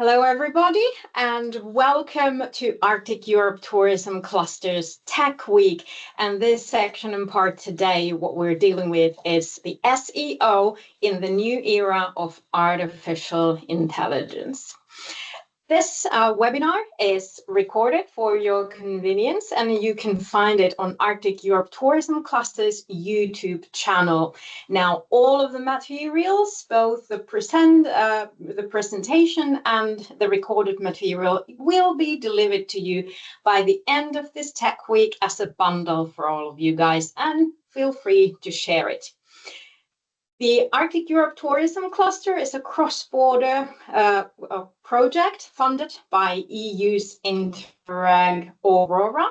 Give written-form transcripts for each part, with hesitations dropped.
Hello, everybody, and welcome to Arctic Europe Tourism Cluster's Tech Week. And this section and part today, what we're dealing with is the SEO in the new era of artificial intelligence. This webinar is recorded for your convenience, and you can find it on Arctic Europe Tourism Cluster's YouTube channel. Now, all of the materials, both the presentation and the recorded material, will be delivered to you by the end of this tech week as a bundle for all of you guys, and feel free to share it. The Arctic Europe Tourism Cluster is a cross-border project funded by EU's Interreg Aurora,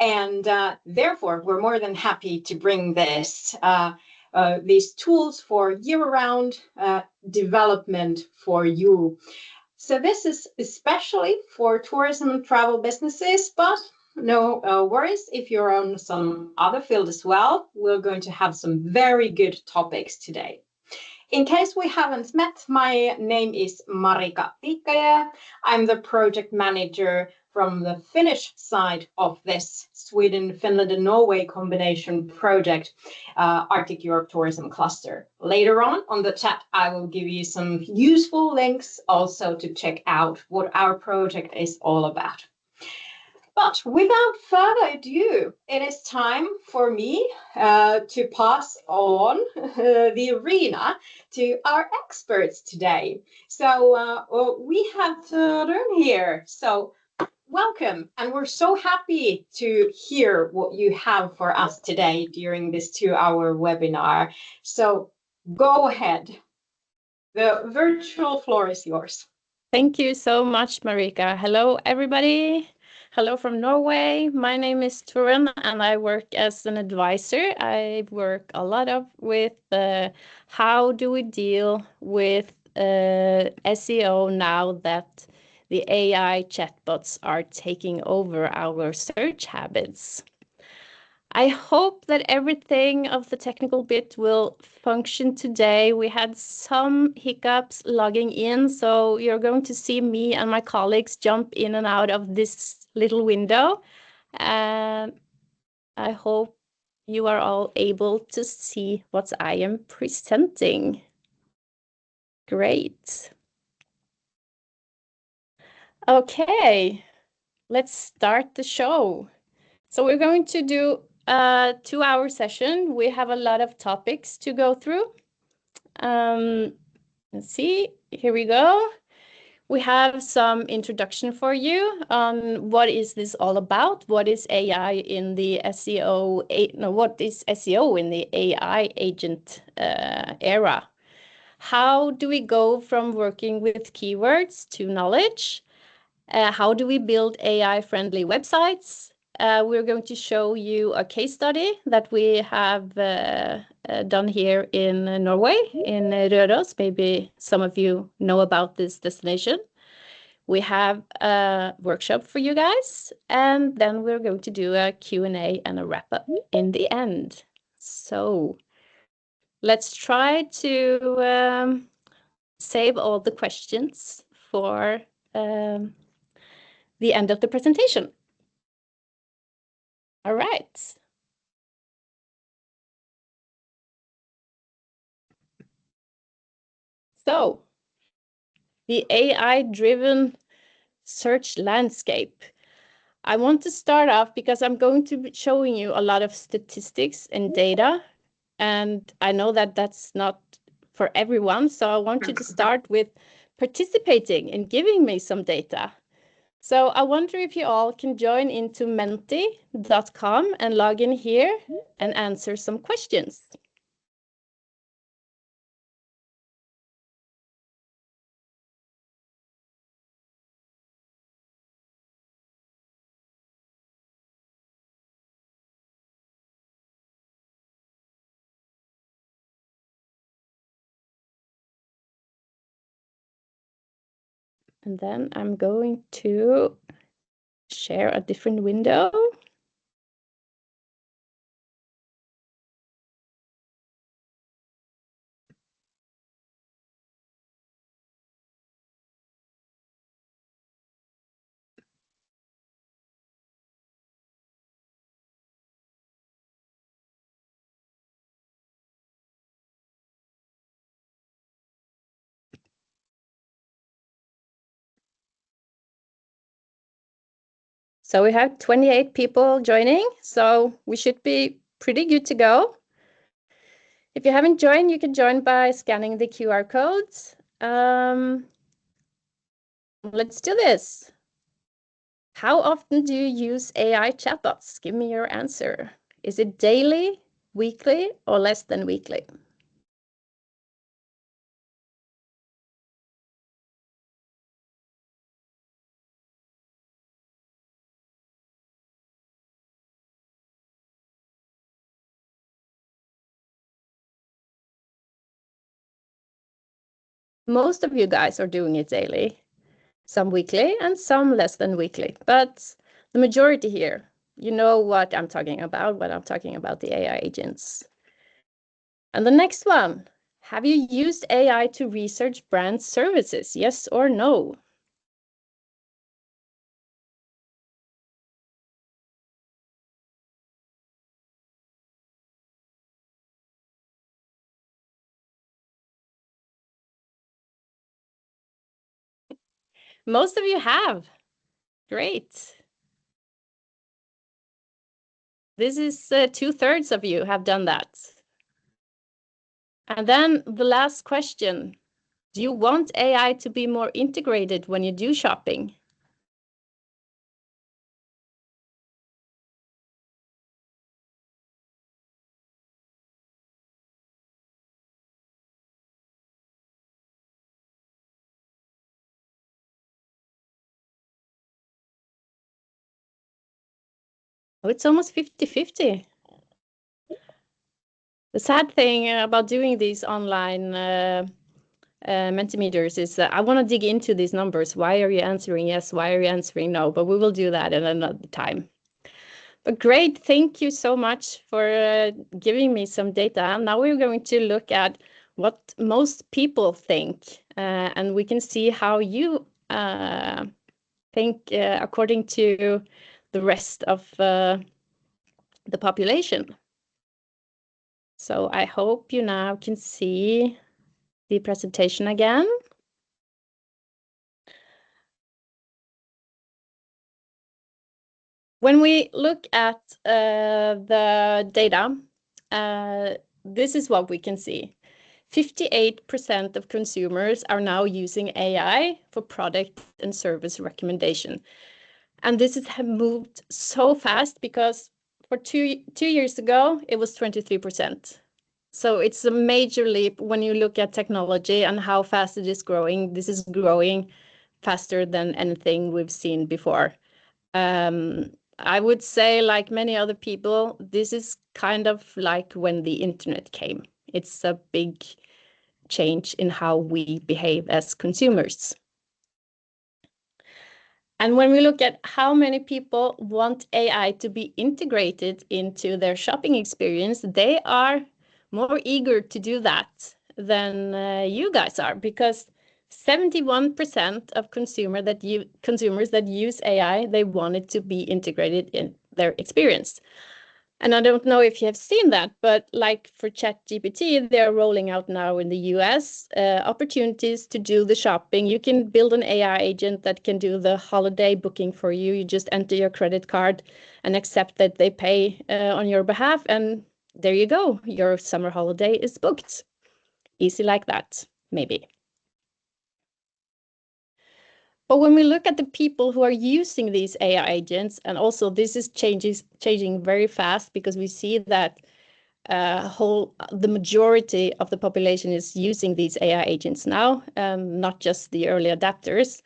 and therefore we're more than happy to bring these tools for year-round development for you. So this is especially for tourism and travel businesses, but no worries if you're on some other field as well. We're going to have some very good topics today. In case we haven't met, my name is Marika Tikkaja. I'm the project manager from the Finnish side of this Sweden, Finland and Norway combination project, Arctic Europe Tourism Cluster. Later on the chat, I will give you some useful links also to check out what our project is all about. But without further ado, it is time for me to pass on the arena to our experts today. So we have Torun here. So welcome, and we're so happy to hear what you have for us today during this 2-hour webinar. So go ahead. The virtual floor is yours. Thank you so much, Marika. Hello, everybody. Hello from Norway. My name is Torun, and I work as an advisor. I work a lot with how do we deal with SEO now that the AI chatbots are taking over our search habits. I hope that everything of the technical bit will function today. We had some hiccups logging in, so you're going to see me and my colleagues jump in and out of this little window. And I hope you are all able to see what I am presenting. Great. Okay, let's start the show. So we're going to do a 2-hour session. We have a lot of topics to go through. Let's see, here we go. We have some introduction for you on what is this all about? What is AI in the SEO? What is SEO in the AI agent era? How do we go from working with keywords to knowledge? How do we build AI-friendly websites? We're going to show you a case study that we have done here in Norway, in Røros. Maybe some of you know about this destination. We have a workshop for you guys, and then we're going to do a Q&A and a wrap-up in the end. So let's try to save all the questions for the end of the presentation. All right. So the AI-driven search landscape. I want to start off because I'm going to be showing you a lot of statistics and data, and I know that that's not for everyone, so I want you to start with participating and giving me some data. So I wonder if you all can join into menti.com and log in here and answer some questions. And then I'm going to share a different window. So we have 28 people joining, so we should be pretty good to go. If you haven't joined, you can join by scanning the QR codes. Let's do this. How often do you use AI chatbots? Give me your answer. Is it daily, weekly, or less than weekly? Most of you guys are doing it daily, some weekly and some less than weekly, but the majority here, you know what I'm talking about when I'm talking about the AI agents. And the next one, have you used AI to research brand services? Yes or no? Most of you have. Great. This is 2/3 of you have done that. And then the last question, do you want AI to be more integrated when you do shopping? Oh, it's almost 50-50. The sad thing about doing these online Mentimeters is I want to dig into these numbers. Why are you answering yes? Why are you answering no? But we will do that at another time. But great, thank you so much for giving me some data. Now we're going to look at what most people think, and we can see how you think according to the rest of the population. So I hope you now can see the presentation again. When we look at the data, this is what we can see. 58% of consumers are now using AI for product and service recommendation. And this has moved so fast because for two years ago, it was 23%. So it's a major leap when you look at technology and how fast it is growing. This is growing faster than anything we've seen before. I would say, like many other people, this is kind of like when the internet came. It's a big change in how we behave as consumers. And when we look at how many people want AI to be integrated into their shopping experience, they are more eager to do that than you guys are, because 71% of consumers that use AI, they want it to be integrated in their experience. And I don't know if you have seen that, but like for ChatGPT, they're rolling out now in the US opportunities to do the shopping. You can build an AI agent that can do the holiday booking for you. You just enter your credit card and accept that they pay on your behalf. And there you go. Your summer holiday is booked. Easy like that, maybe. But when we look at the people who are using these AI agents, and also this is changing very fast because we see that the majority of the population is using these AI agents now, not just the early adapters,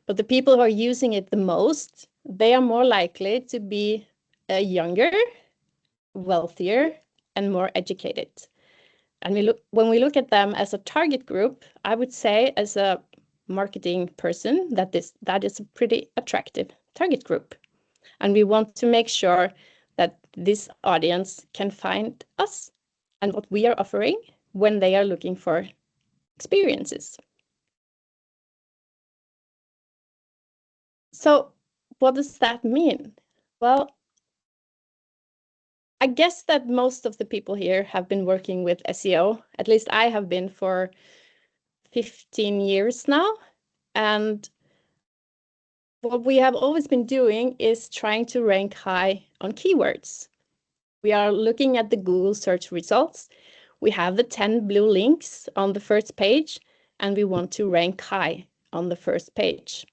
but the people who are using it the most, they are more likely to be younger, wealthier, and more educated. And when we look at them as a target group, I would say as a marketing person that is a pretty attractive target group. And we want to make sure that this audience can find us and what we are offering when they are looking for experiences. So what does that mean? Well, I guess that most of the people here have been working with SEO. At least I have been for 15 years now. And what we have always been doing is trying to rank high on keywords. We are looking at the Google search results. We have the 10 blue links on the first page, and we want to rank high on the first page.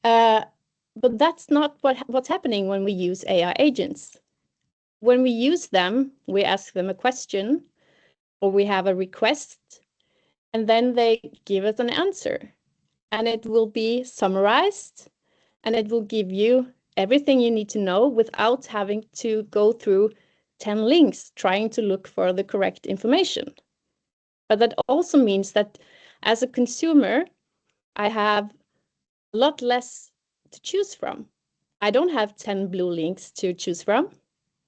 But that's not what's happening when we use AI agents. When we use them, we ask them a question, or we have a request, and then they give us an answer. And it will be summarized, and it will give you everything you need to know without having to go through 10 links trying to look for the correct information. But that also means that as a consumer, I have a lot less to choose from. I don't have 10 blue links to choose from.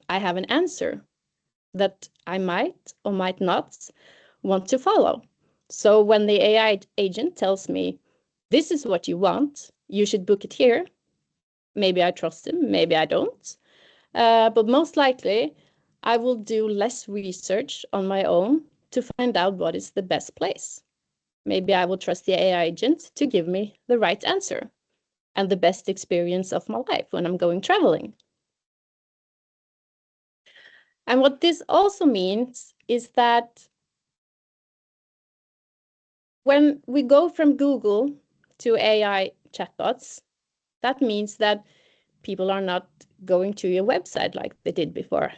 I have an answer that I might or might not want to follow. So when the AI agent tells me, this is what you want, you should book it here. Maybe I trust him, maybe I don't. But most likely, I will do less research on my own to find out what is the best place. Maybe I will trust the AI agent to give me the right answer and the best experience of my life when I'm going traveling. And what this also means is that when we go from Google to AI chatbots, that means that people are not going to your website like they did before.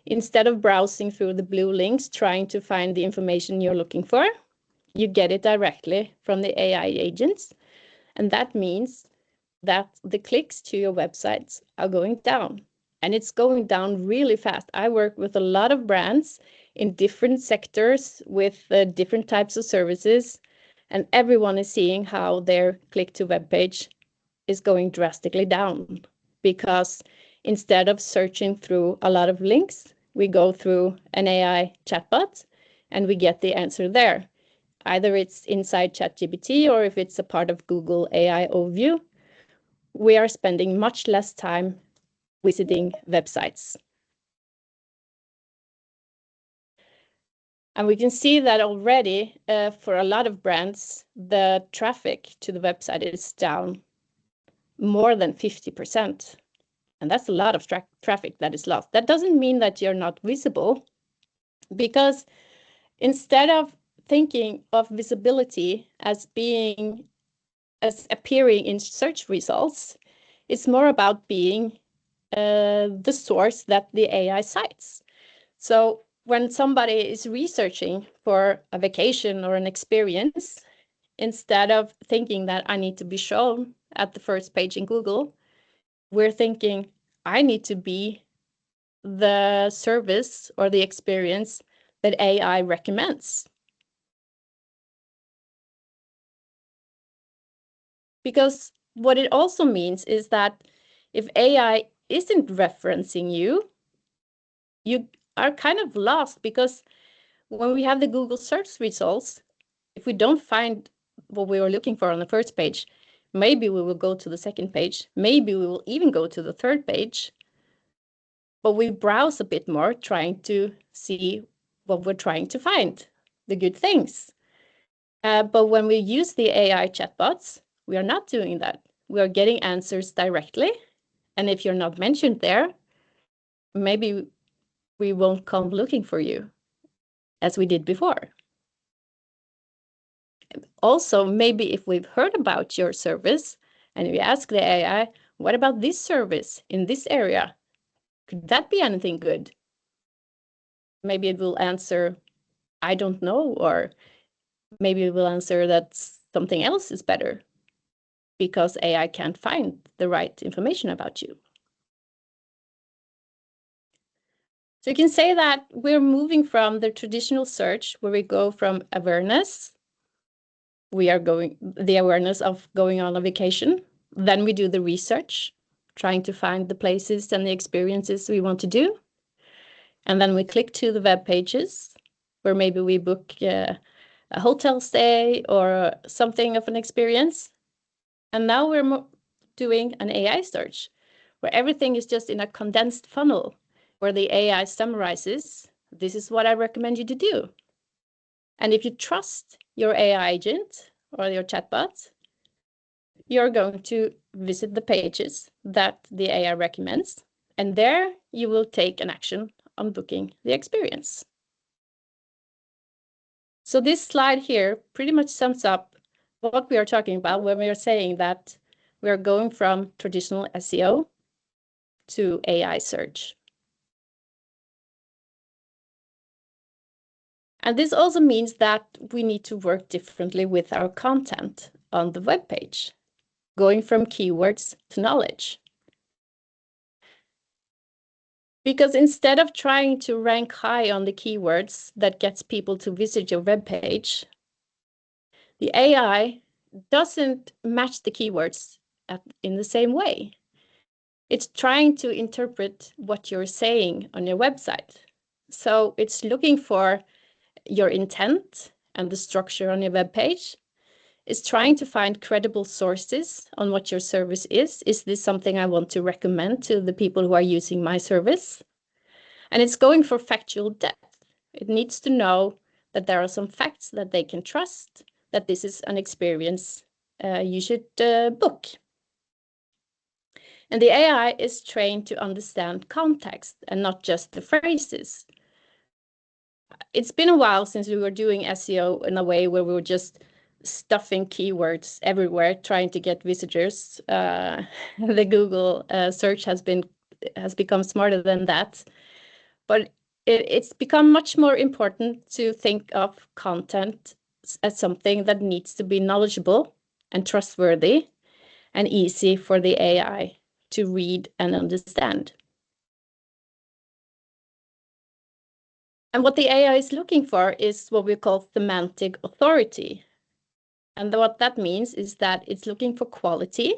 Instead of browsing through the blue links, trying to find the information you're looking for, you get it directly from the AI agents. And that means that the clicks to your websites are going down. And it's going down really fast. I work with a lot of brands in different sectors with different types of services. And everyone is seeing how their click to web page is going drastically down, because instead of searching through a lot of links, we go through an AI chatbot and we get the answer there. Either it's inside ChatGPT or if it's a part of Google AI Overview, we are spending much less time visiting websites. And we can see that already for a lot of brands, the traffic to the website is down more than 50%. And that's a lot of traffic that is lost. That doesn't mean that you're not visible, because instead of thinking of visibility as appearing in search results, it's more about being the source that the AI cites. So when somebody is researching for a vacation or an experience, instead of thinking that I need to be shown at the first page in Google, we're thinking I need to be the service or the experience that AI recommends. Because what it also means is that if AI isn't referencing you, you are kind of lost, because when we have the Google search results, if we don't find what we were looking for on the first page, maybe we will go to the second page, maybe we will even go to the third page, but we browse a bit more trying to see what we're trying to find, the good things. But when we use the AI chatbots, we are not doing that. We are getting answers directly. And if you're not mentioned there, maybe we won't come looking for you as we did before. Also, maybe if we've heard about your service and we ask the AI, what about this service in this area? Could that be anything good? Maybe it will answer, I don't know, or maybe it will answer that something else is better because AI can't find the right information about you. So you can say that we're moving from the traditional search where we go from awareness, the awareness of going on a vacation. Then we do the research, trying to find the places and the experiences we want to do. And then we click to the web pages where maybe we book a hotel stay or something of an experience. And now we're doing an AI search where everything is just in a condensed funnel, where the AI summarizes, this is what I recommend you to do. And if you trust your AI agent or your chatbot, you're going to visit the pages that the AI recommends, and there you will take an action on booking the experience. So this slide here pretty much sums up what we are talking about when we are saying that we are going from traditional SEO to AI search. And this also means that we need to work differently with our content on the web page, going from keywords to knowledge. Because instead of trying to rank high on the keywords that gets people to visit your web page, the AI doesn't match the keywords in the same way. It's trying to interpret what you're saying on your website. So it's looking for your intent and the structure on your web page. It's trying to find credible sources on what your service is. Is this something I want to recommend to the people who are using my service? And it's going for factual depth. It needs to know that there are some facts that they can trust, that this is an experience you should book. And the AI is trained to understand context and not just the phrases. It's been a while since we were doing SEO in a way where we were just stuffing keywords everywhere, trying to get visitors. The Google search has become smarter than that. But it's become much more important to think of content as something that needs to be knowledgeable and trustworthy and easy for the AI to read and understand. And what the AI is looking for is what we call semantic authority. And what that means is that it's looking for quality,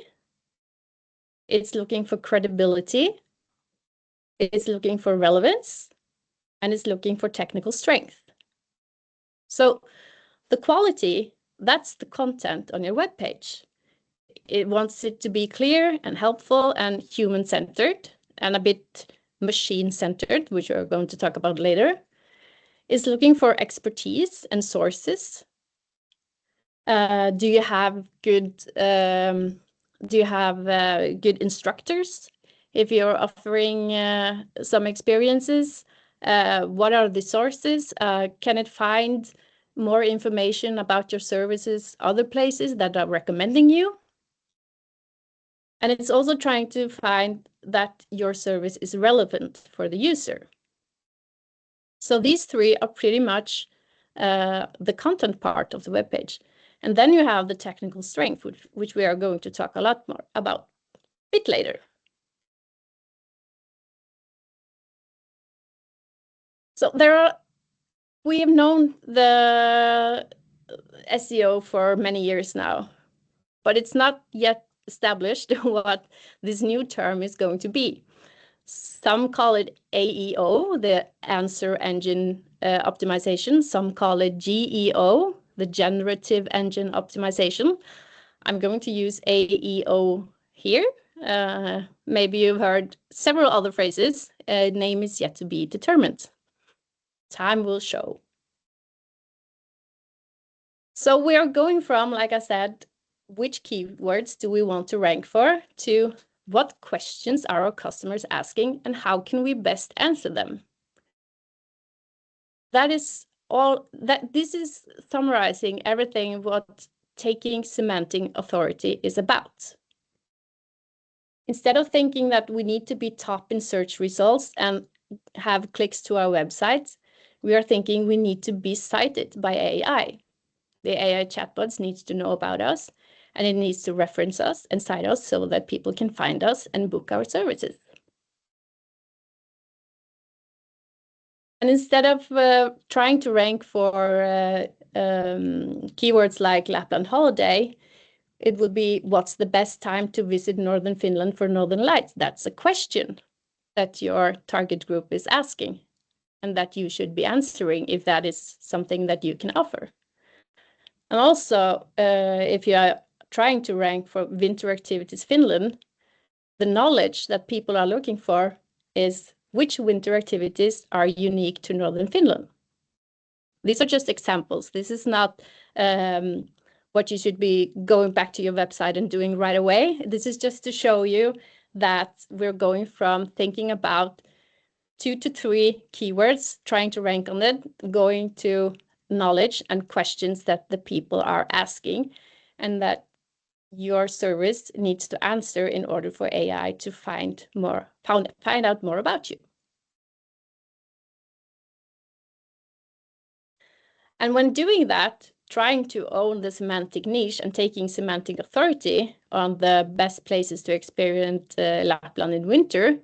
it's looking for credibility, it's looking for relevance, and it's looking for technical strength. So the quality, that's the content on your web page. It wants it to be clear and helpful and human-centered and a bit machine-centered, which we're going to talk about later. It's looking for expertise and sources. Do you have good instructors? If you're offering some experiences, what are the sources? Can it find more information about your services, other places that are recommending you? And it's also trying to find that your service is relevant for the user. So these three are pretty much the content part of the web page. And then you have the technical strength, which we are going to talk a lot more about a bit later. So we have known the SEO for many years now, but it's not yet established what this new term is going to be. Some call it AEO, the answer engine optimization. Some call it GEO, the generative engine optimization. I'm going to use AEO here. Maybe you've heard several other phrases. Name is yet to be determined. Time will show. So we are going from, like I said, which keywords do we want to rank for, to what questions are our customers asking and how can we best answer them? This is summarizing everything what taking semantic authority is about. Instead of thinking that we need to be top in search results and have clicks to our website, we are thinking we need to be cited by AI. The AI chatbots needs to know about us, and it needs to reference us and cite us so that people can find us and book our services. And instead of trying to rank for keywords like Lapland holiday, it would be, what's the best time to visit Northern Finland for Northern Lights? That's a question that your target group is asking and that you should be answering if that is something that you can offer. And also, if you are trying to rank for winter activities Finland, the knowledge that people are looking for is which winter activities are unique to Northern Finland. These are just examples. This is not what you should be going back to your website and doing right away. This is just to show you that we're going from thinking about 2 to 3 keywords, trying to rank on it, going to knowledge and questions that the people are asking, and that your service needs to answer in order for AI to find out more about you. And when doing that, trying to own the semantic niche and taking semantic authority on the best places to experience Lapland in winter,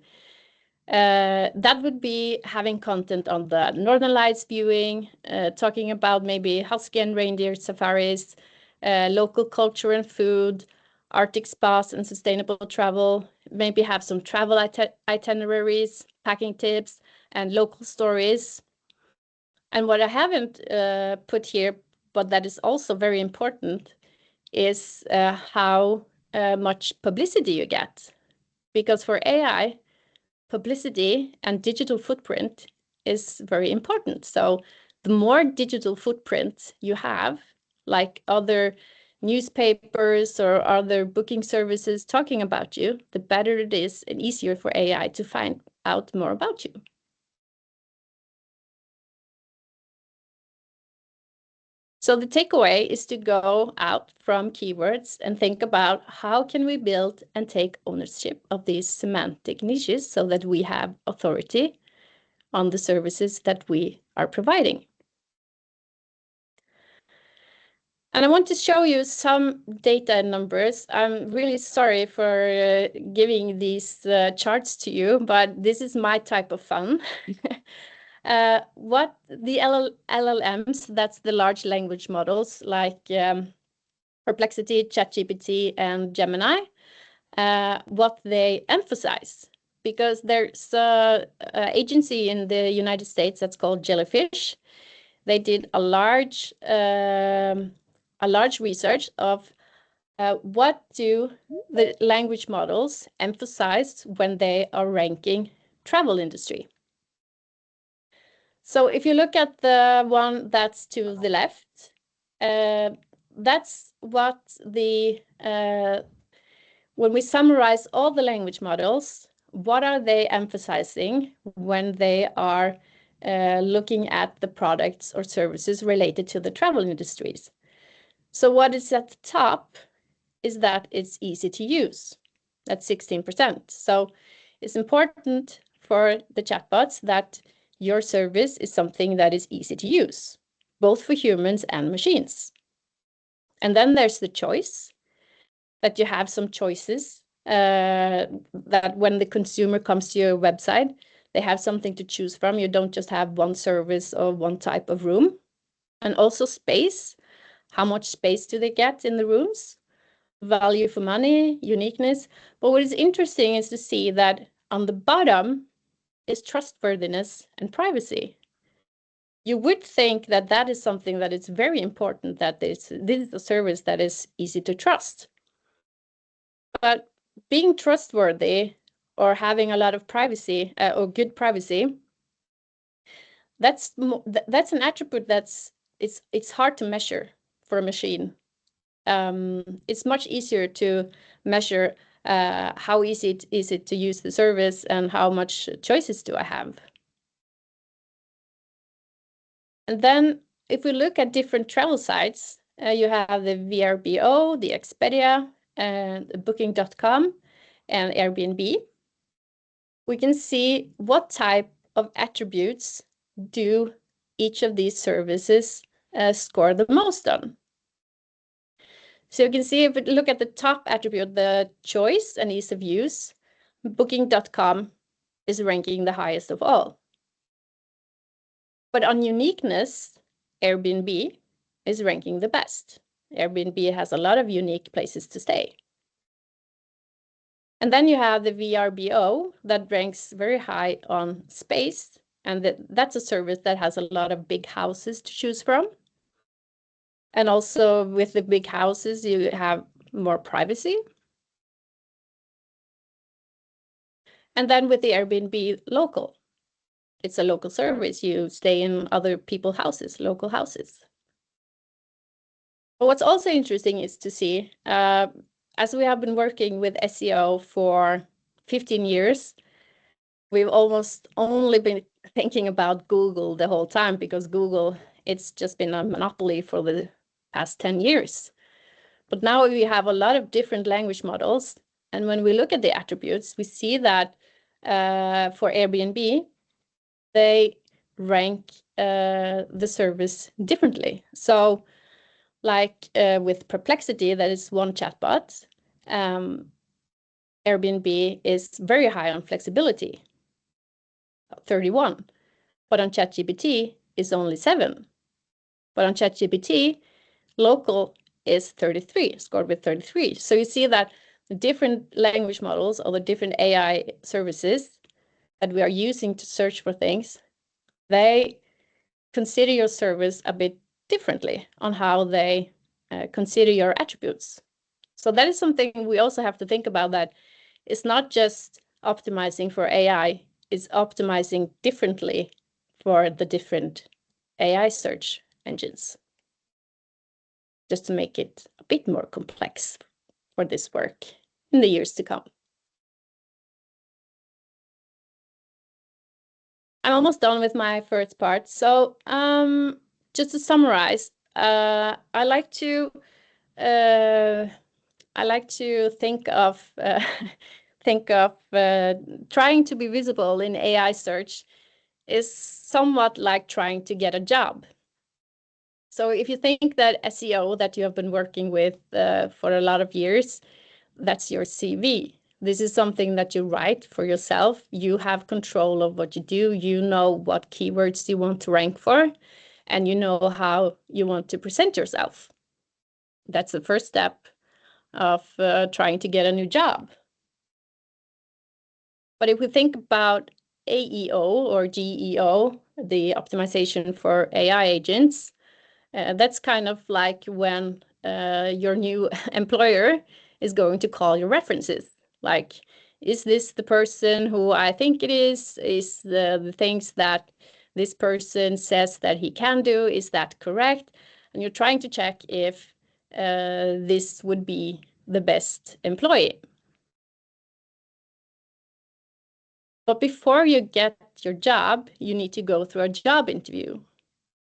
that would be having content on the Northern Lights viewing, talking about maybe husky and reindeer safaris, local culture and food, Arctic spas and sustainable travel, maybe have some travel itineraries, packing tips, and local stories. And what I haven't put here, but that is also very important, is how much publicity you get. Because for AI, publicity and digital footprint is very important. So the more digital footprint you have, like other newspapers or other booking services talking about you, the better it is and easier for AI to find out more about you. So the takeaway is to go out from keywords and think about how can we build and take ownership of these semantic niches so that we have authority on the services that we are providing. And I want to show you some data and numbers. I'm really sorry for giving these charts to you, but this is my type of fun. What the LLMs, that's the large language models like Perplexity, ChatGPT, and Gemini, what they emphasize. Because there's an agency in the United States that's called Jellyfish. They did a large research of what do the language models emphasize when they are ranking travel industry. So if you look at the one that's to the left, that's what the, when we summarize all the language models, what are they emphasizing when they are looking at the products or services related to the travel industries? So what is at the top is that it's easy to use. That's 16%. So it's important for the chatbots that your service is something that is easy to use, both for humans and machines. And then there's the choice, that you have some choices, that when the consumer comes to your website, they have something to choose from. You don't just have one service or one type of room. And also space. How much space do they get in the rooms? Value for money, uniqueness. But what is interesting is to see that on the bottom is trustworthiness and privacy. You would think that that is something that is very important, that this is a service that is easy to trust. But being trustworthy or having a lot of privacy or good privacy, that's an attribute it's hard to measure for a machine. It's much easier to measure how easy it is to use the service and how much choices do I have. And then if we look at different travel sites, you have the VRBO, the Expedia, and Booking.com, and Airbnb. We can see what type of attributes do each of these services score the most on. So you can see, if we look at the top attribute, the choice and ease of use, Booking.com is ranking the highest of all. But on uniqueness, Airbnb is ranking the best. Airbnb has a lot of unique places to stay. And then you have the VRBO that ranks very high on space. And that's a service that has a lot of big houses to choose from. And also with the big houses, you have more privacy. And then with the Airbnb local, it's a local service. You stay in other people's houses, local houses. But what's also interesting is to see, as we have been working with SEO for 15 years, we've almost only been thinking about Google the whole time, because Google, it's just been a monopoly for the past 10 years. But now we have a lot of different language models. And when we look at the attributes, we see that for Airbnb, they rank the service differently. So like with Perplexity, that is one chatbot, Airbnb is very high on flexibility, 31, but on ChatGPT is only 7. But on ChatGPT, local is 33, scored with 33. So you see that the different language models or the different AI services that we are using to search for things, they consider your service a bit differently on how they consider your attributes. So that is something we also have to think about, that it's not just optimizing for AI, it's optimizing differently for the different AI search engines, just to make it a bit more complex for this work in the years to come. I'm almost done with my first part. So just to summarize, I like to think of trying to be visible in AI search is somewhat like trying to get a job. So if you think that SEO that you have been working with for a lot of years, that's your CV. This is something that you write for yourself. You have control of what you do. You know what keywords you want to rank for, and you know how you want to present yourself. That's the first step of trying to get a new job. But if we think about AEO or GEO, the optimization for AI agents, that's kind of like when your new employer is going to call your references. Like, is this the person who I think it is? Is the things that this person says that he can do, is that correct? And you're trying to check if this would be the best employee. But before you get your job, you need to go through a job interview.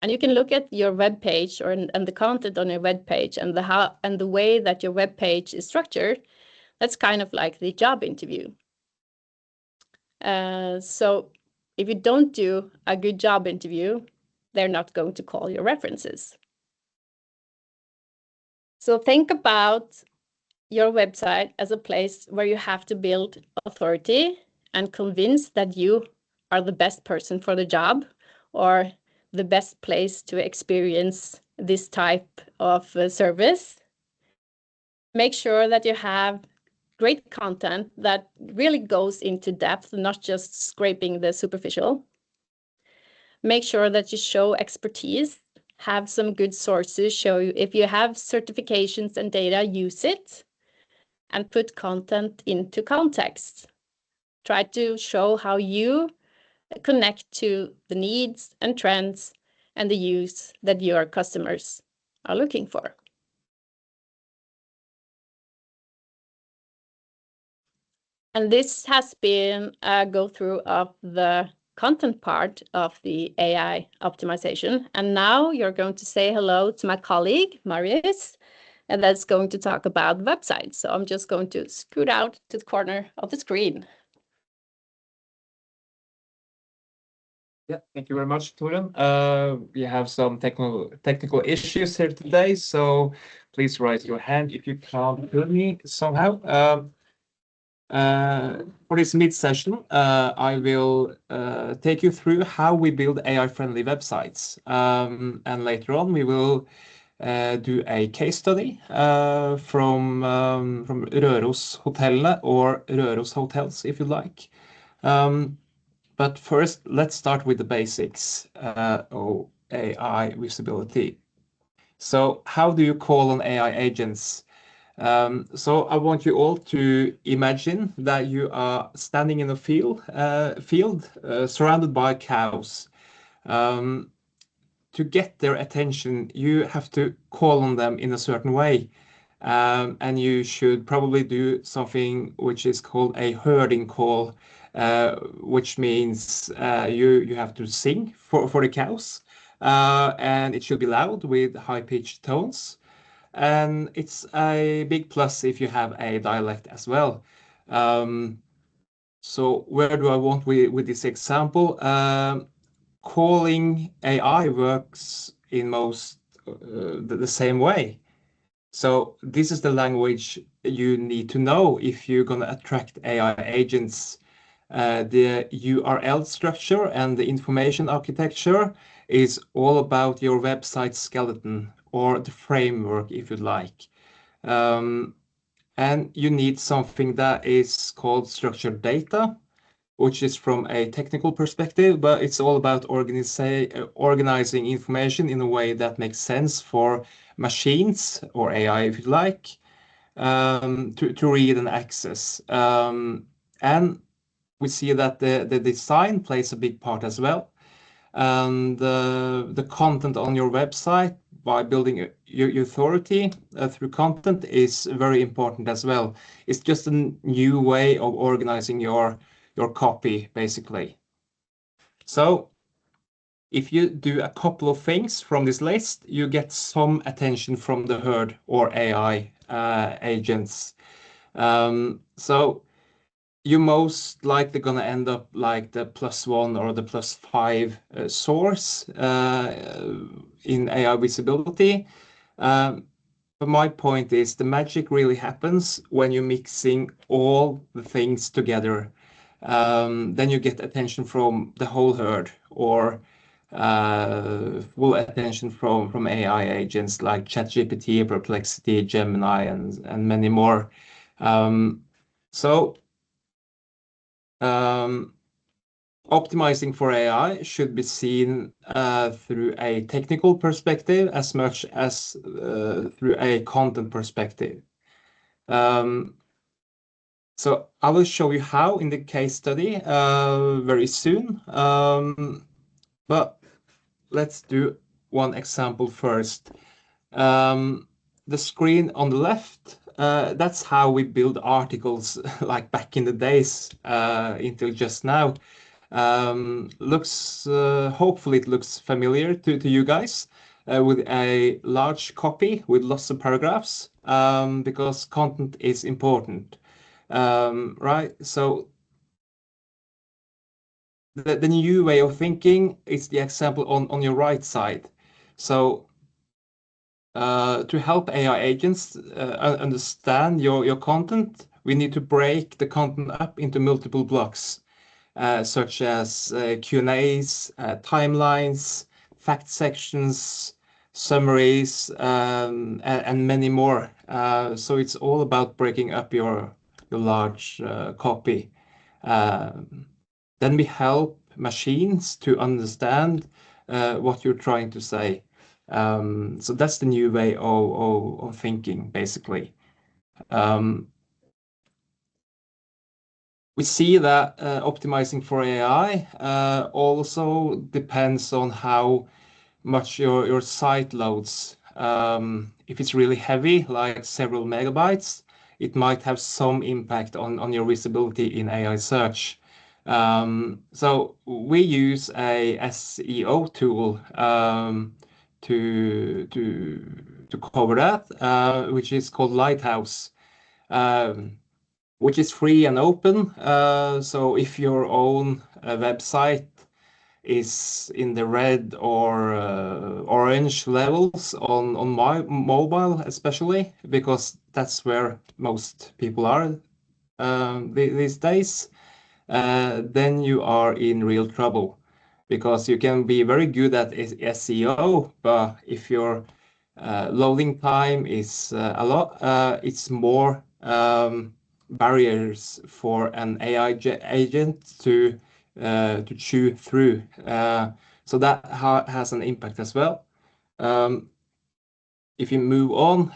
And you can look at your web page and the content on your web page and the way that your web page is structured. That's kind of like the job interview. So if you don't do a good job interview, they're not going to call your references. So think about your website as a place where you have to build authority and convince that you are the best person for the job, or the best place to experience this type of service. Make sure that you have great content that really goes into depth, not just scraping the superficial. Make sure that you show expertise, have some good sources, show you if you have certifications and data, use it, and put content into context. Try to show how you connect to the needs and trends and the use that your customers are looking for. And this has been a go-through of the content part of the AI optimization. And now you're going to say hello to my colleague, Marius, and that's going to talk about websites. So I'm just going to scoot out to the corner of the screen. Yeah, thank you very much, Torun. We have some technical issues here today, so please raise your hand if you can't hear me somehow. For this mid-session, I will take you through how we build AI-friendly websites. And later on, we will do a case study from Røros Hotels, or Røros Hotels, if you like. But first, let's start with the basics of AI visibility. So how do you call on AI agents? So I want you all to imagine that you are standing in a field surrounded by cows. to get their attention, you have to call on them in a certain way. And you should probably do something which is called a herding call, which means you have to sing for the cows, and it should be loud with high-pitched tones. And it's a big plus if you have a dialect as well. So where do I want with this example? Calling AI works in most the same way. So this is the language you need to know if you're going to attract AI agents. The URL structure and the information architecture is all about your website skeleton or the framework, if you'd like. And you need something that is called structured data, which is from a technical perspective, but it's all about organizing information in a way that makes sense for machines or AI, if you like, to read and access. And we see that the design plays a big part as well. And the content on your website, by building your authority through content, is very important as well. It's just a new way of organizing your copy, basically. So if you do a couple of things from this list, you get some attention from the herd or AI agents. So you're most likely going to end up like the +1 or the +5 source in AI visibility. But my point is the magic really happens when you're mixing all the things together. Then you get attention from the whole herd, or full attention from AI agents like ChatGPT, Perplexity, Gemini, and many more. Optimizing for AI should be seen through a technical perspective as much as through a content perspective. So I will show you how in the case study very soon. But let's do one example first. The screen on the left, that's how we build articles like back in the days until just now. Hopefully it looks familiar to you guys with a large copy with lots of paragraphs because content is important, right? So the new way of thinking is the example on your right side. So to help AI agents understand your content, we need to break the content up into multiple blocks, such as Q&As, timelines, fact sections, summaries, and many more. So it's all about breaking up your large copy. Then we help machines to understand what you're trying to say. So that's the new way of thinking, basically. We see that optimizing for AI also depends on how much your site loads. If it's really heavy, like several megabytes, it might have some impact on your visibility in AI search. So we use a SEO tool to cover that, which is called Lighthouse, which is free and open. So if your own website is in the red or orange levels on my mobile, especially because that's where most people are these days, then you are in real trouble, because you can be very good at SEO, but if your loading time is a lot, it's more barriers for an AI agent to chew through. So that has an impact as well. If you move on,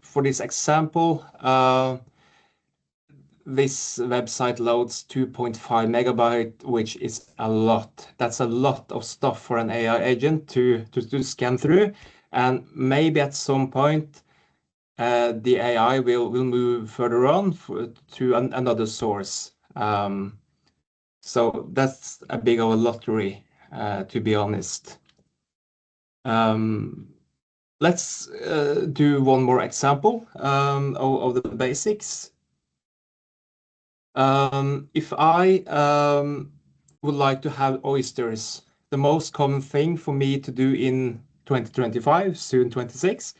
for this example, this website loads 2.5 megabyte, which is a lot. That's a lot of stuff for an AI agent to scan through. And maybe at some point, the AI will move further on to another source. So that's a big of a lottery, to be honest. Let's do one more example of the basics. If I would like to have oysters, the most common thing for me to do in 2025, soon 26,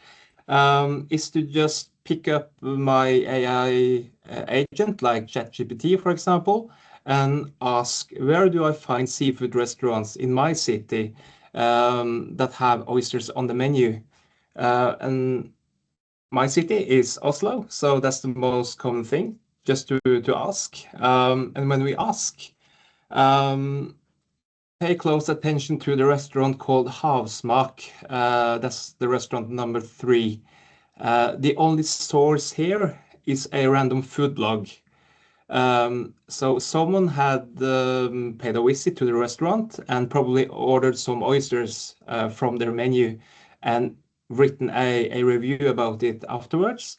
is to just pick up my AI agent, like ChatGPT, for example, and ask, where do I find seafood restaurants in my city that have oysters on the menu? And my city is Oslo, so that's the most common thing, just to ask. And when we ask, pay close attention to the restaurant called Havsmak. That's the restaurant number 3. The only source here is a random food blog. So someone had paid a visit to the restaurant and probably ordered some oysters from their menu and written a review about it afterwards.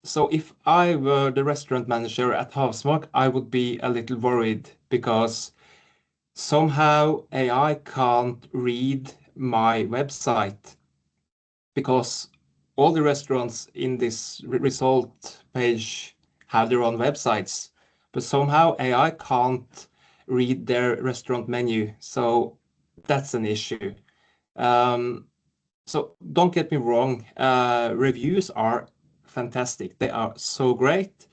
So if I were the restaurant manager at Havsmak, I would be a little worried because somehow AI can't read my website, because all the restaurants in this result page have their own websites, but somehow AI can't read their restaurant menu. So that's an issue. So don't get me wrong, reviews are fantastic. They are so great,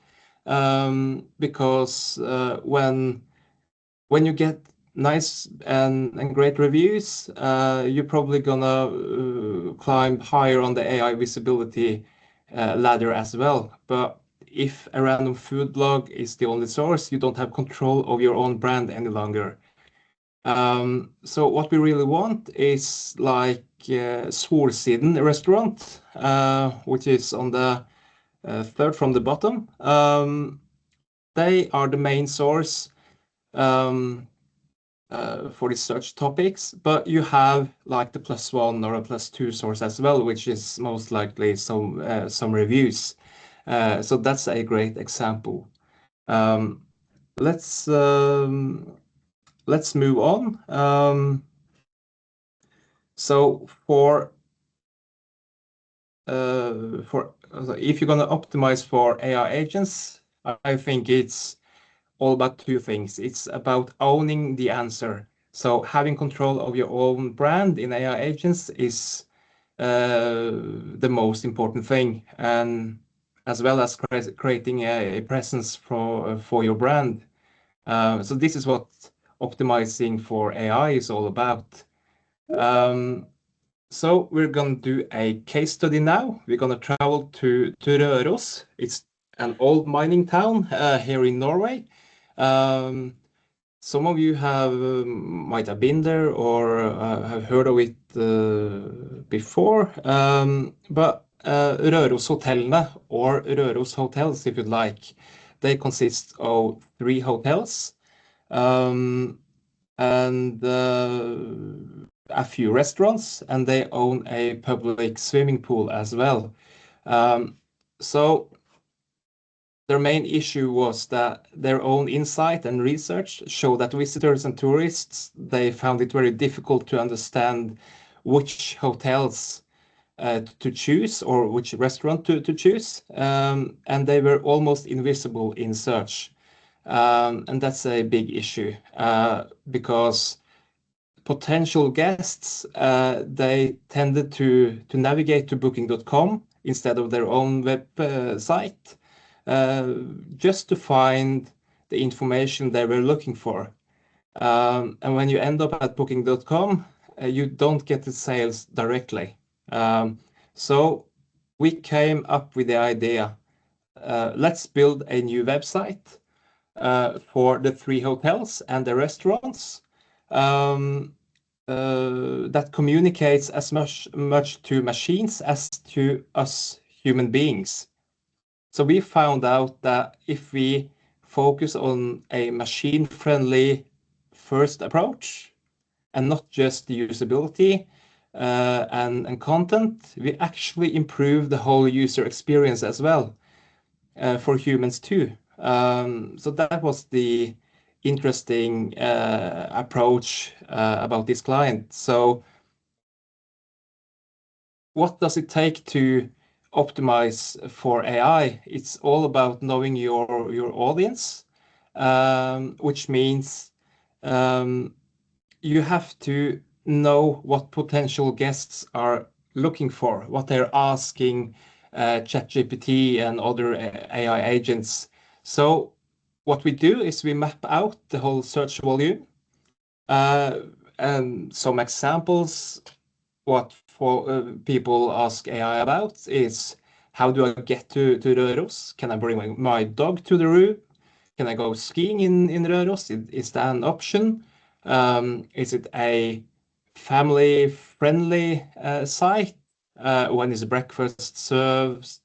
because when you get nice and great reviews, you're probably gonna climb higher on the AI visibility ladder as well. But if a random food blog is the only source, you don't have control of your own brand any longer. So what we really want is like Solsiden restaurant, which is on the third from the bottom. They are the main source for the search topics, but you have like the +1 or a +2 source as well, which is most likely some reviews. So that's a great example. Let's move on. So if you're gonna optimize for AI agents, I think it's all about 2 things. It's about owning the answer. So having control of your own brand in AI agents is the most important thing, and as well as creating a presence for your brand. So this is what optimizing for AI is all about. So we're going to do a case study now. We're going to travel to Røros. It's an old mining town here in Norway. Some of you might have been there or have heard of it before. But Røros Hotellene, or Røros Hotels if you'd like, they consist of 3 hotels and a few restaurants, and they own a public swimming pool as well. So their main issue was that their own insight and research show that visitors and tourists, they found it very difficult to understand which hotels to choose or which restaurant to choose, and they were almost invisible in search. And that's a big issue because potential guests, they tended to navigate to booking.com instead of their own website, just to find the information they were looking for. And when you end up at booking.com, you don't get the sales directly. So we came up with the idea, let's build a new website for the 3 hotels and the restaurants that communicates as much to machines as to us human beings. So we found out that if we focus on a machine-friendly first approach and not just the usability and content, we actually improve the whole user experience as well for humans too. So that was the interesting approach about this client. So what does it take to optimize for AI? It's all about knowing your audience, which means you have to know what potential guests are looking for, what they're asking ChatGPT and other AI agents. So what we do is we map out the whole search volume. And some examples, what people ask AI about is, how do I get to Røros? Can I bring my dog to the room? Can I go skiing in Røros? Is that an option? Is it a family-friendly site? When is breakfast served?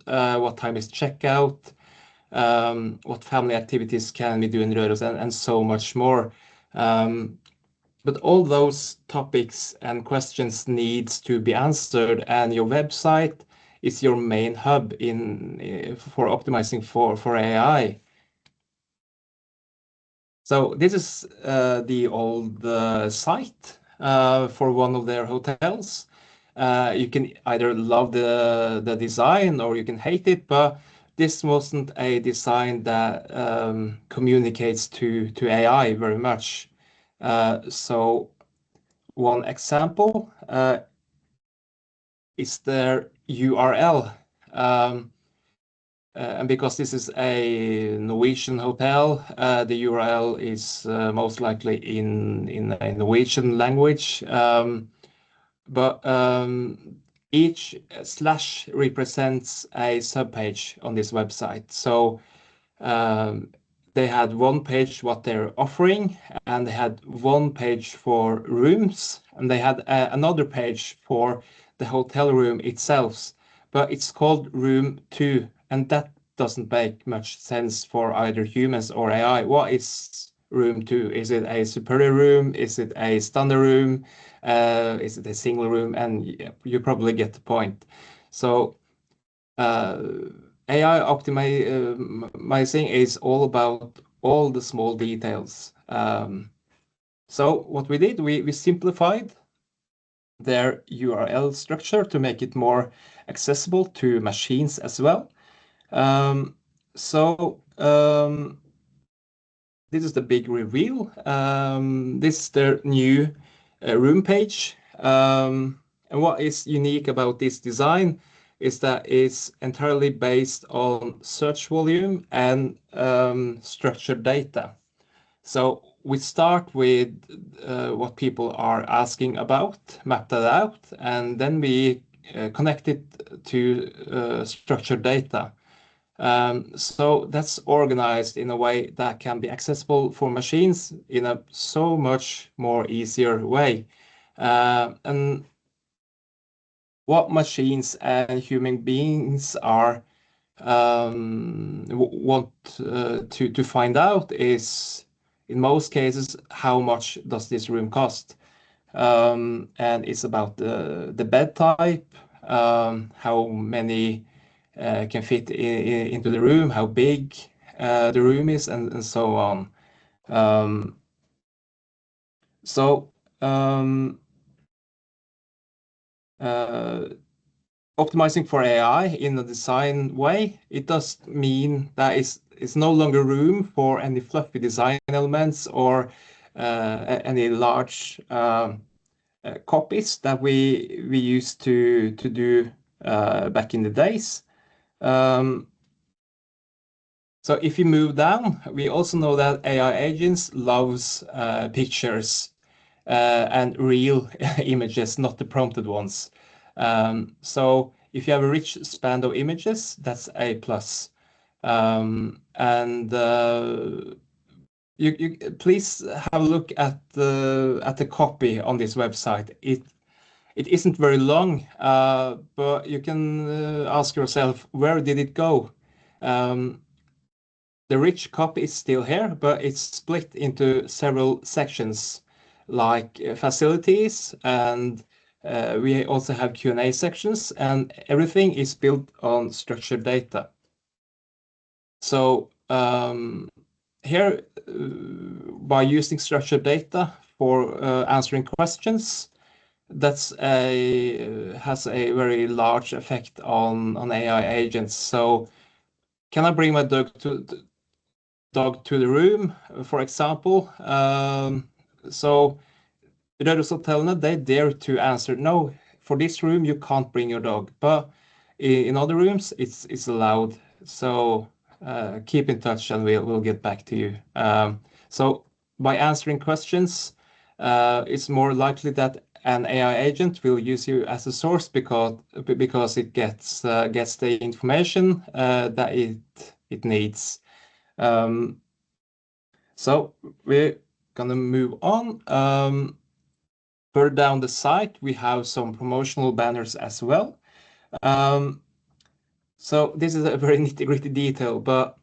What time is checkout? What family activities can we do in Røros? And so much more. But all those topics and questions needs to be answered, and your website is your main hub for optimizing for AI. So this is the old site for one of their hotels. You can either love the design or you can hate it, but this wasn't a design that communicates to AI very much. So one example is their URL. And because this is a Norwegian hotel, the URL is most likely in a Norwegian language. But each slash represents a subpage on this website. So they had one page what they're offering, and they had one page for rooms, and they had another page for the hotel room itself. But it's called room 2, and that doesn't make much sense for either humans or AI. What is room 2? Is it a superior room? Is it a standard room? Is it a single room? And you probably get the point. So AI optimizing is all about all the small details. So what we did, we simplified their URL structure to make it more accessible to machines as well. This is the big reveal. This is their new room page. And what is unique about this design is that it's entirely based on search volume and structured data. So we start with what people are asking about, map that out, and then we connect it to structured data. So that's organized in a way that can be accessible for machines in a so much more easier way. And what machines and human beings are want to find out is, in most cases, how much does this room cost? And it's about the bed type, how many can fit into the room, how big the room is, and so on. Optimizing for AI in a design way, it does mean that it's no longer room for any fluffy design elements or any large copies that we used to do back in the days. So if you move down, we also know that AI agents loves pictures and real images, not the prompted ones. So if you have a rich span of images, that's a plus. You please have a look at the copy on this website. It isn't very long, but you can ask yourself, where did it go? The rich copy is still here, but it's split into several sections, like facilities, and we also have Q&A sections, and everything is built on structured data. So here, by using structured data for answering questions, has a very large effect on AI agents. So can I bring my dog to the room, for example? So Røros Hotels, they dare to answer, no, for this room you can't bring your dog, but in other rooms it's allowed. So keep in touch and we'll get back to you. So by answering questions, it's more likely that an AI agent will use you as a source because it gets the information that it needs. So we're gonna move on. Further down the site, we have some promotional banners as well. So this is a very nitty-gritty detail, but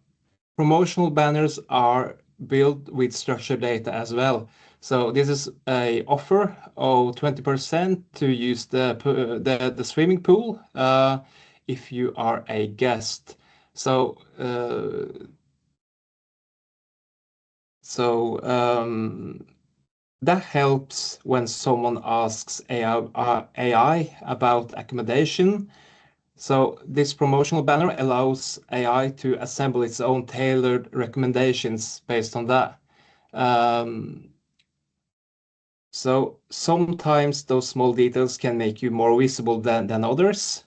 promotional banners are built with structured data as well. So this is a offer of 20% to use the swimming pool if you are a guest. So that helps when someone asks AI about accommodation. So this promotional banner allows AI to assemble its own tailored recommendations based on that. So sometimes those small details can make you more visible than others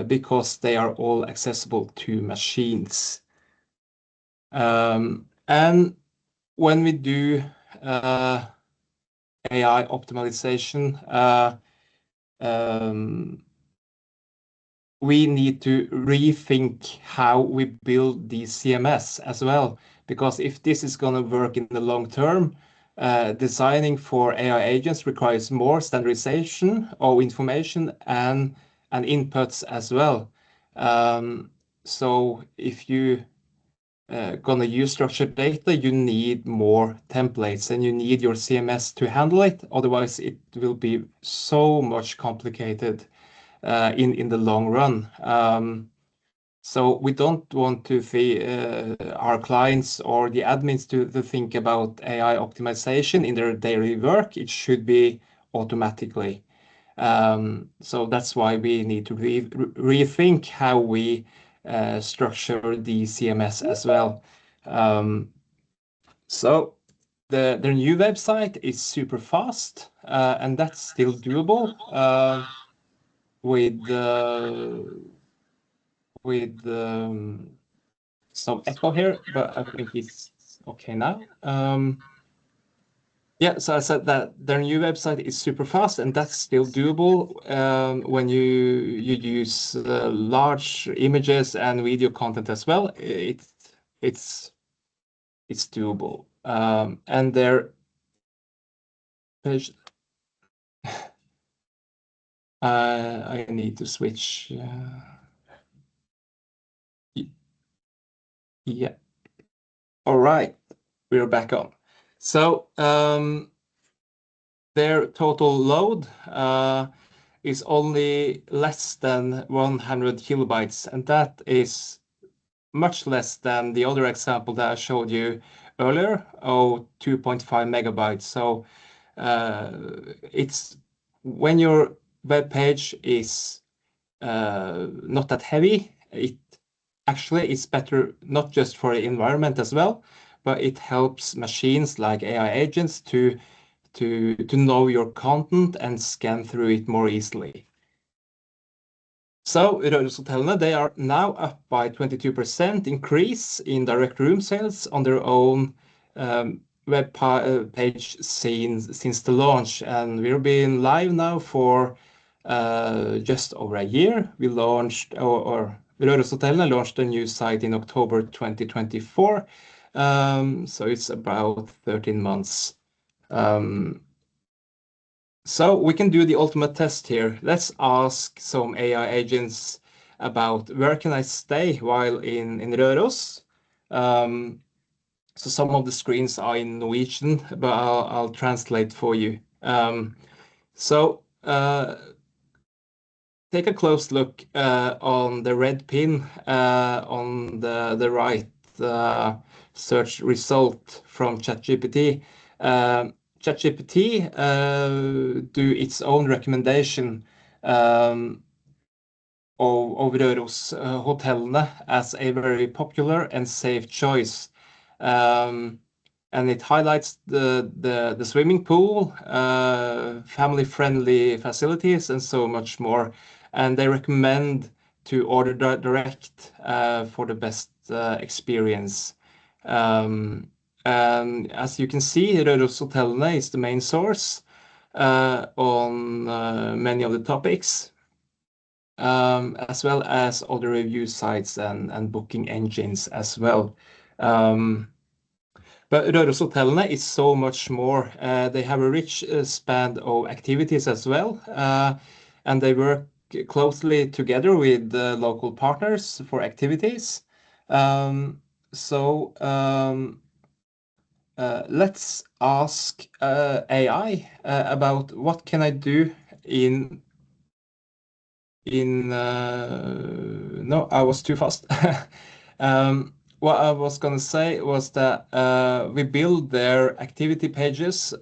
because they are all accessible to machines. And when we do AI optimization, we need to rethink how we build the CMS as well, because if this is going to work in the long term, designing for AI agents requires more standardization of information and inputs as well. So if you gonna use structured data, you need more templates and you need your CMS to handle it. Otherwise, it will be so much complicated in the long run. So we don't want to our clients or the admins to think about AI optimization in their daily work. It should be automatically. So that's why we need to rethink how we structure the CMS as well. So the new website is super fast, and that's still doable with some echo here, but I think it's okay now. Yeah, so I said that their new website is super fast, and that's still doable when you use large images and video content as well. It's doable, and their page. I need to switch. Yeah. All right, we're back on. So their total load is only less than 100 kilobytes, and that is much less than the other example that I showed you earlier, of 2.5 megabytes. So it's when your web page is not that heavy, it actually is better not just for the environment as well, but it helps machines like AI agents to know your content and scan through it more easily. So Røros Hotels, they are now up by 22% increase in direct room sales on their own web page since the launch, and we've been live now for just over a year. We launched, or Røros Hotels launched a new site in October 2024, so it's about 13 months. So we can do the ultimate test here. Let's ask some AI agents about where can I stay while in Røros. So some of the screens are in Norwegian, but I'll translate for you. So take a close look on the red pin on the right search result from ChatGPT. ChatGPT do its own recommendation of Røros Hotels as a very popular and safe choice. And it highlights the swimming pool, family-friendly facilities, and so much more. And they recommend to order direct for the best experience. And as you can see, Røros Hotels is the main source on many of the topics, as well as other review sites and booking engines as well. But Røros Hotels is so much more. They have a rich span of activities as well, and they work closely together with local partners for activities. Let's ask AI about what can I do no, I was too fast. What I was going to say was that we build their activity pages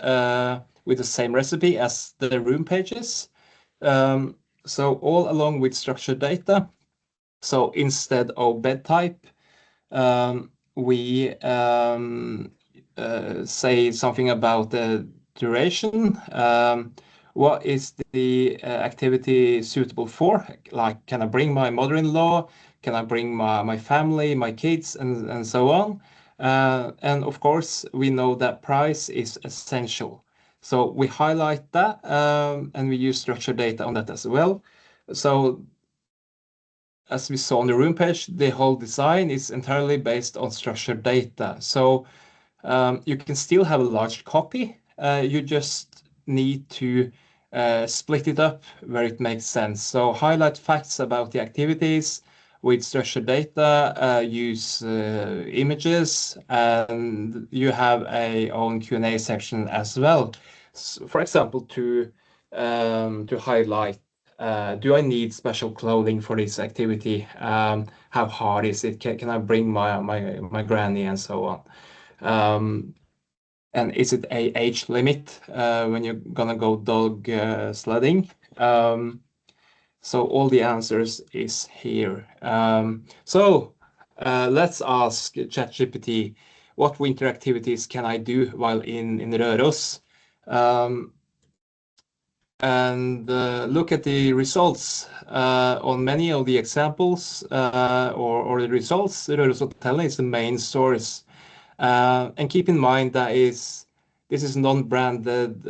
with the same recipe as the room pages. So all along with structured data. So instead of bed type, we say something about the duration. What is the activity suitable for? Like, can I bring my mother-in-law? Can I bring my family, my kids, and so on? And of course, we know that price is essential. So we highlight that and we use structured data on that as well. So as we saw on the room page, the whole design is entirely based on structured data. So you can still have a large copy. You just need to split it up where it makes sense. So highlight facts about the activities with structured data, use images, and you have a own Q&A section as well. So, for example, to highlight, do I need special clothing for this activity? How hard is it? Can I bring my granny and so on? And is it a age limit when you're gonna go dog sledding? So all the answers is here. Let's ask ChatGPT, what winter activities can I do while in Røros? Look at the results on many of the examples or the results. Røros Hotels is the main source. And keep in mind that this is non-branded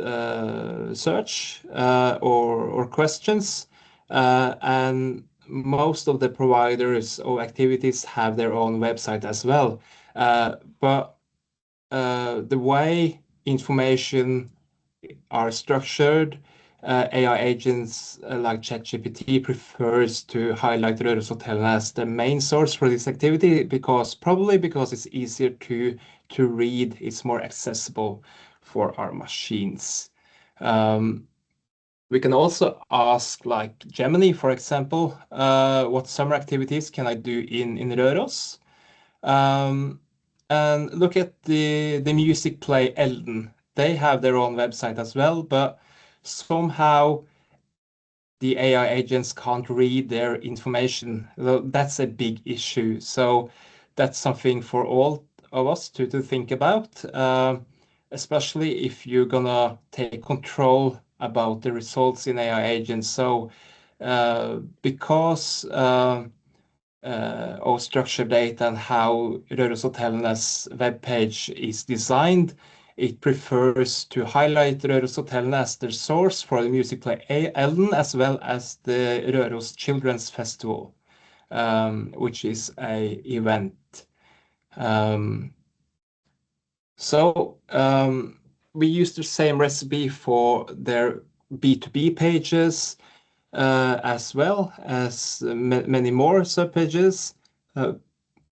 search or questions, and most of the providers or activities have their own website as well. But the way information are structured, AI agents like ChatGPT prefers to highlight Røros Hotels as the main source for this activity probably because it's easier to read, it's more accessible for our machines. We can also ask, like Gemini, for example, what summer activities can I do in Røros? And look at the music play Elden. They have their own website as well, but somehow the AI agents can't read their information. That's a big issue. So that's something for all of us to think about, especially if you're gonna take control about the results in AI agents. So because of structured data and how Røros Hotels' webpage is designed, it prefers to highlight Røros Hotels as their source for the music play Elden, as well as the Røros Children's Festival, which is an event. We use the same recipe for their B2B pages. as well as many more subpages.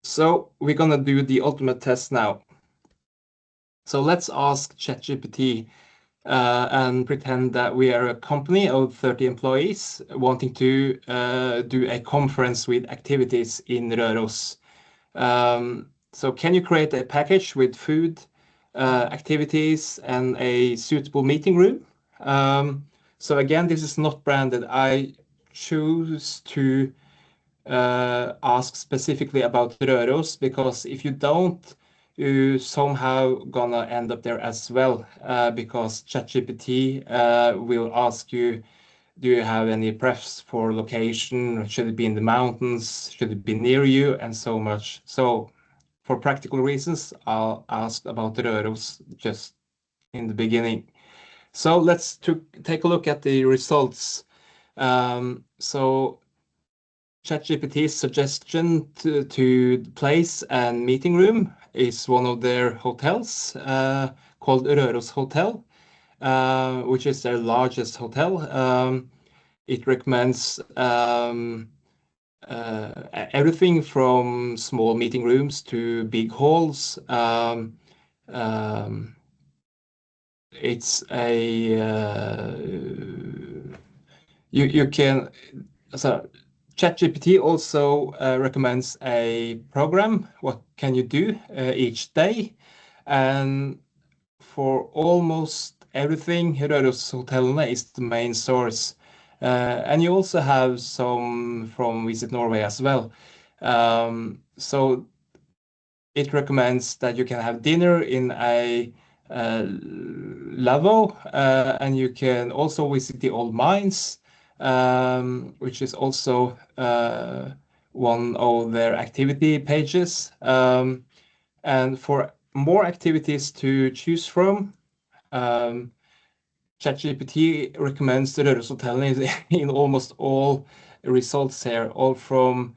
So we're gonna do the ultimate test now. So let's ask ChatGPT and pretend that we are a company of 30 employees wanting to do a conference with activities in Røros. So can you create a package with food, activities, and a suitable meeting room? So again, this is not branded. I choose to ask specifically about Røros because if you don't, you somehow gonna end up there as well because ChatGPT will ask you, do you have any prefs for location? Should it be in the mountains? Should it be near you? And so much. So for practical reasons, I'll ask about Røros just in the beginning. So let's take a look at the results. So ChatGPT's suggestion to place and meeting room is one of their hotels called Røros Hotel, which is their largest hotel. It recommends everything from small meeting rooms to big halls. It's a you can so ChatGPT also recommends a program. What can you do each day? And for almost everything, Røros Hotels is the main source. And you also have some from Visit Norway as well. So it recommends that you can have dinner in a lavvo, and you can also visit the old mines, which is also one of their activity pages. And for more activities to choose from, ChatGPT recommends the Røros Hotel in almost all results here, all from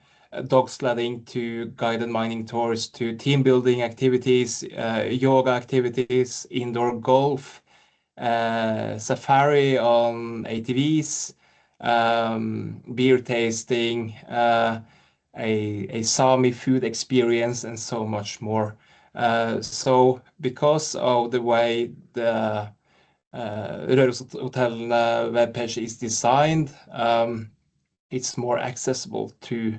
dog sledding to guided mining tours to team building activities, yoga activities, indoor golf, safari on ATVs, beer tasting, a Sami food experience, and so much more. So because of the way the Røros Hotel webpage is designed, it's more accessible to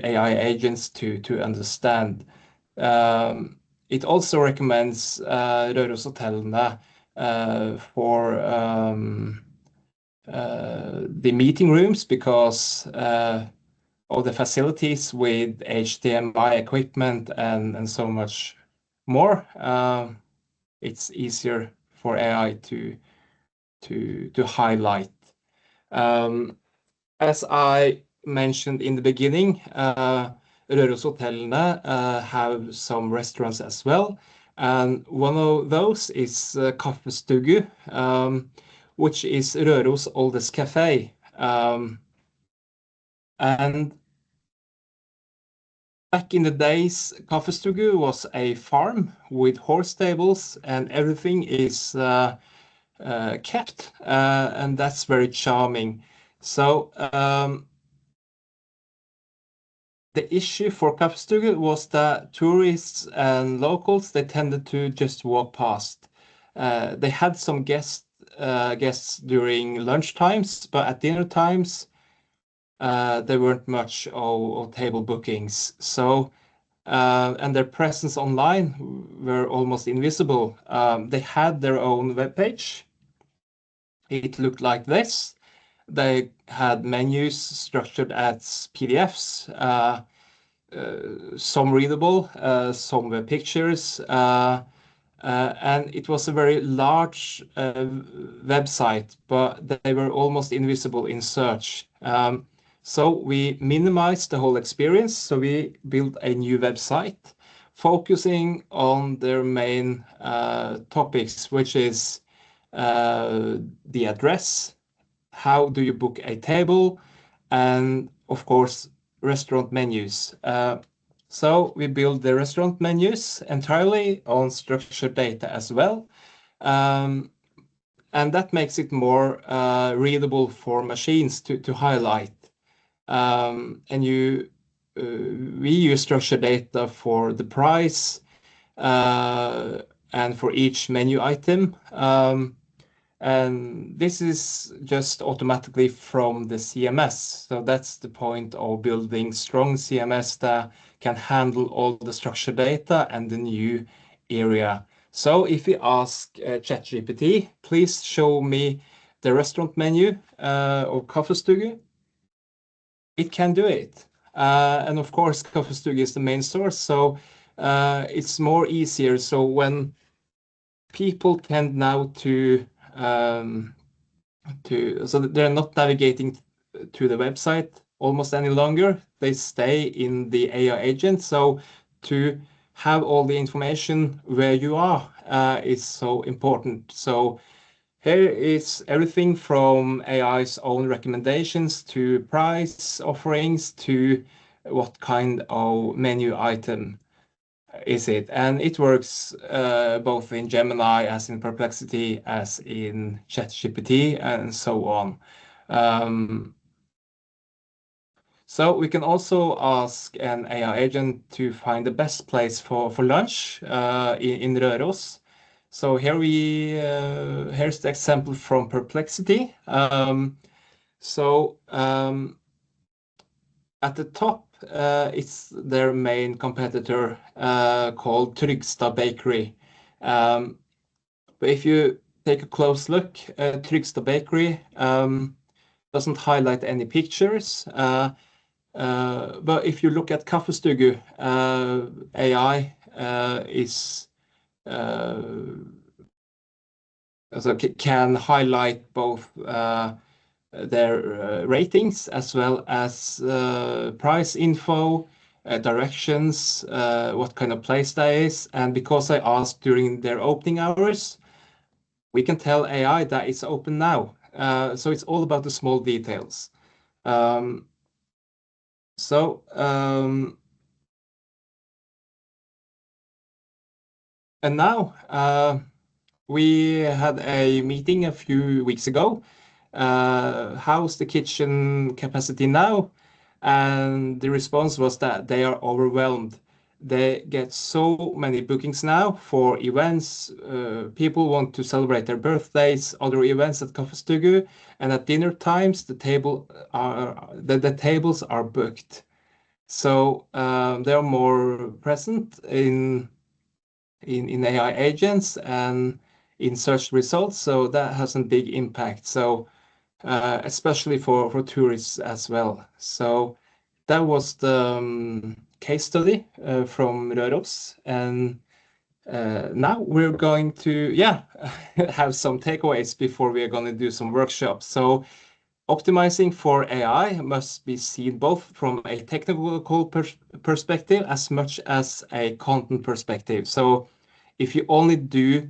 AI agents to understand. It also recommends Røros Hotellene for the meeting rooms because of the facilities with HDMI equipment and so much more. It's easier for AI to highlight. As I mentioned in the beginning, Røros Hotellene have some restaurants as well, and one of those is Kaffestugu, which is Røros' oldest cafe. And back in the days, Kaffestugu was a farm with horse stables, and everything is kept, and that's very charming. So the issue for Kaffestugu was that tourists and locals, they tended to just walk past. They had some guests during lunch times, but at dinner times, there weren't much of table bookings. So, and their presence online were almost invisible. They had their own webpage. It looked like this. They had menus structured as PDFs, some readable, some were pictures, and it was a very large website, but they were almost invisible in search. So we minimized the whole experience. So we built a new website focusing on their main topics, which is the address, how do you book a table, and of course, restaurant menus. So we build the restaurant menus entirely on structured data as well. and that makes it more readable for machines to highlight. And we use structured data for the price and for each menu item. And this is just automatically from the CMS. So that's the point of building strong CMS that can handle all the structured data and the new area. So if we ask ChatGPT, please show me the restaurant menu of Kaffestugu, it can do it. And of course, Kaffestugu is the main source, so it's more easier. So when people tend now so that they're not navigating to the website almost any longer, they stay in the AI agent. So to have all the information where you are is so important. So here is everything from AI's own recommendations to price offerings to what kind of menu item is it. And it works both in Gemini as in Perplexity as in ChatGPT and so on. So we can also ask an AI agent to find the best place for lunch in Røros. So here's the example from Perplexity. At the top, it's their main competitor called Trygstad Bakery. But if you take a close look, Trygstad Bakery doesn't highlight any pictures. But if you look at Kaffestugu, AI can highlight both their ratings as well as price info, directions, what kind of place that is. And because I asked during their opening hours, we can tell AI that it's open now. So it's all about the small details. And now we had a meeting a few weeks ago. How's the kitchen capacity now? And the response was that they are overwhelmed. They get so many bookings now for events. People want to celebrate their birthdays, other events at Kaffestugu, and at dinner times the tables are booked. So they are more present in AI agents and in search results. So that has a big impact. So especially for tourists as well. So that was the case study from Røros. And now we're going to have some takeaways before we are going to do some workshops. So optimizing for AI must be seen both from a technical perspective as much as a content perspective. So if you only do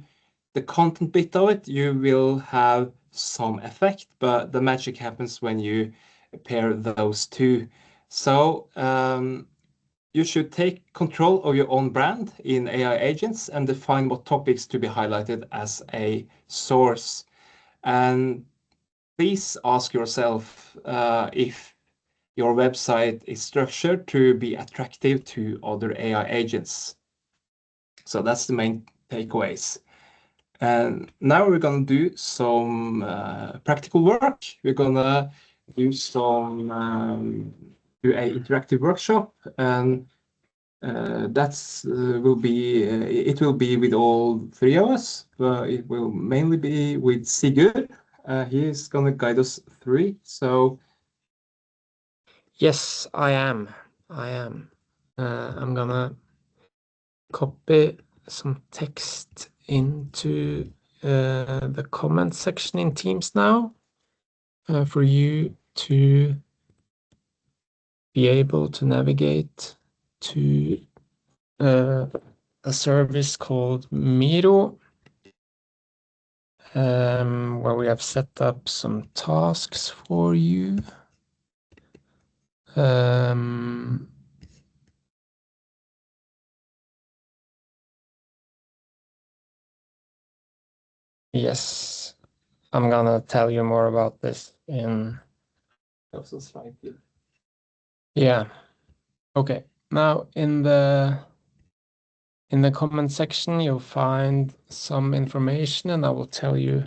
the content bit of it, you will have some effect, but the magic happens when you pair those two. So you should take control of your own brand in AI agents and define what topics to be highlighted as a source. And please ask yourself if your website is structured to be attractive to other AI agents. So that's the main takeaways. And now we're going to do some practical work. We're going to do do an interactive workshop, and it will be with all three of us, but it will mainly be with Sigurd. He is going to guide us through. So yes, I am. I'm gonna copy some text into the comment section in Teams now for you to be able to navigate to a service called Miro, where we have set up some tasks for you. Yes, I'm gonna tell you more about this in... Also slightly. Yeah. Okay. Now in the comment section, you'll find some information, and I will tell you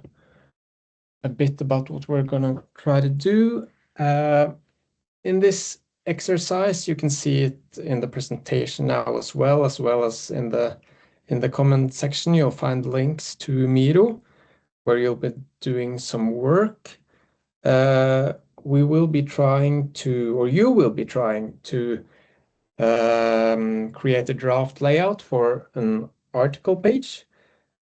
a bit about what we're gonna try to do. In this exercise, you can see it in the presentation now as well as in the comment section. You'll find links to Miro, where you'll be doing some work. We will be trying to, or you will be trying to, create a draft layout for an article page.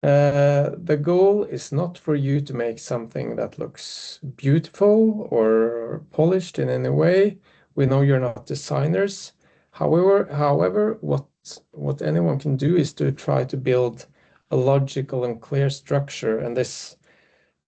The goal is not for you to make something that looks beautiful or polished in any way. We know you're not designers. However, what anyone can do is to try to build a logical and clear structure, and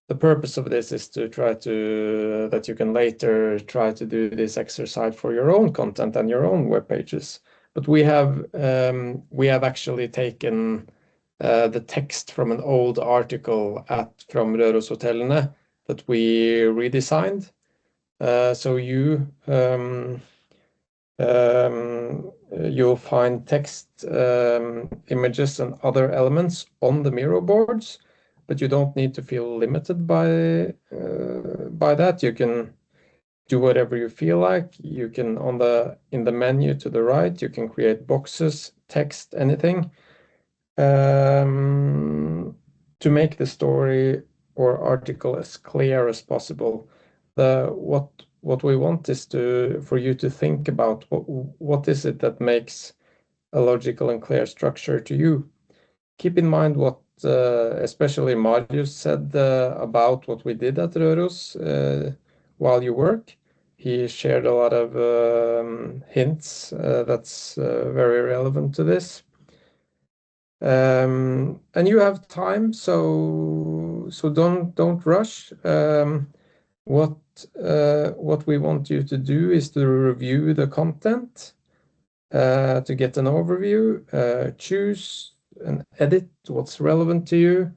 the purpose of this is to try to that you can later try to do this exercise for your own content and your own web pages. But we have actually taken the text from an old article from Røros Hotels that we redesigned. So you'll find text, images, and other elements on the Miro boards, but you don't need to feel limited by that. You can do whatever you feel like. You can in the menu to the right, you can create boxes, text, anything, to make the story or article as clear as possible. What we want is for you to think about what is it that makes a logical and clear structure to you. Keep in mind what especially Marius said about what we did at Røros while you work. He shared a lot of hints that's very relevant to this. And you have time, so don't rush. What we want you to do is to review the content, to get an overview, choose and edit what's relevant to you,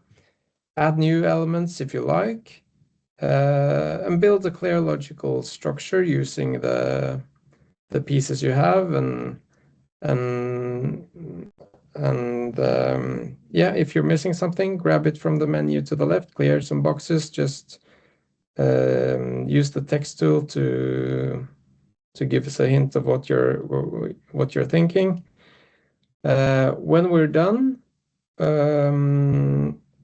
add new elements if you like, and build a clear logical structure using the pieces you have, yeah, if you're missing something, grab it from the menu to the left, clear some boxes, just use the text tool to give us a hint of what you're thinking. When we're done,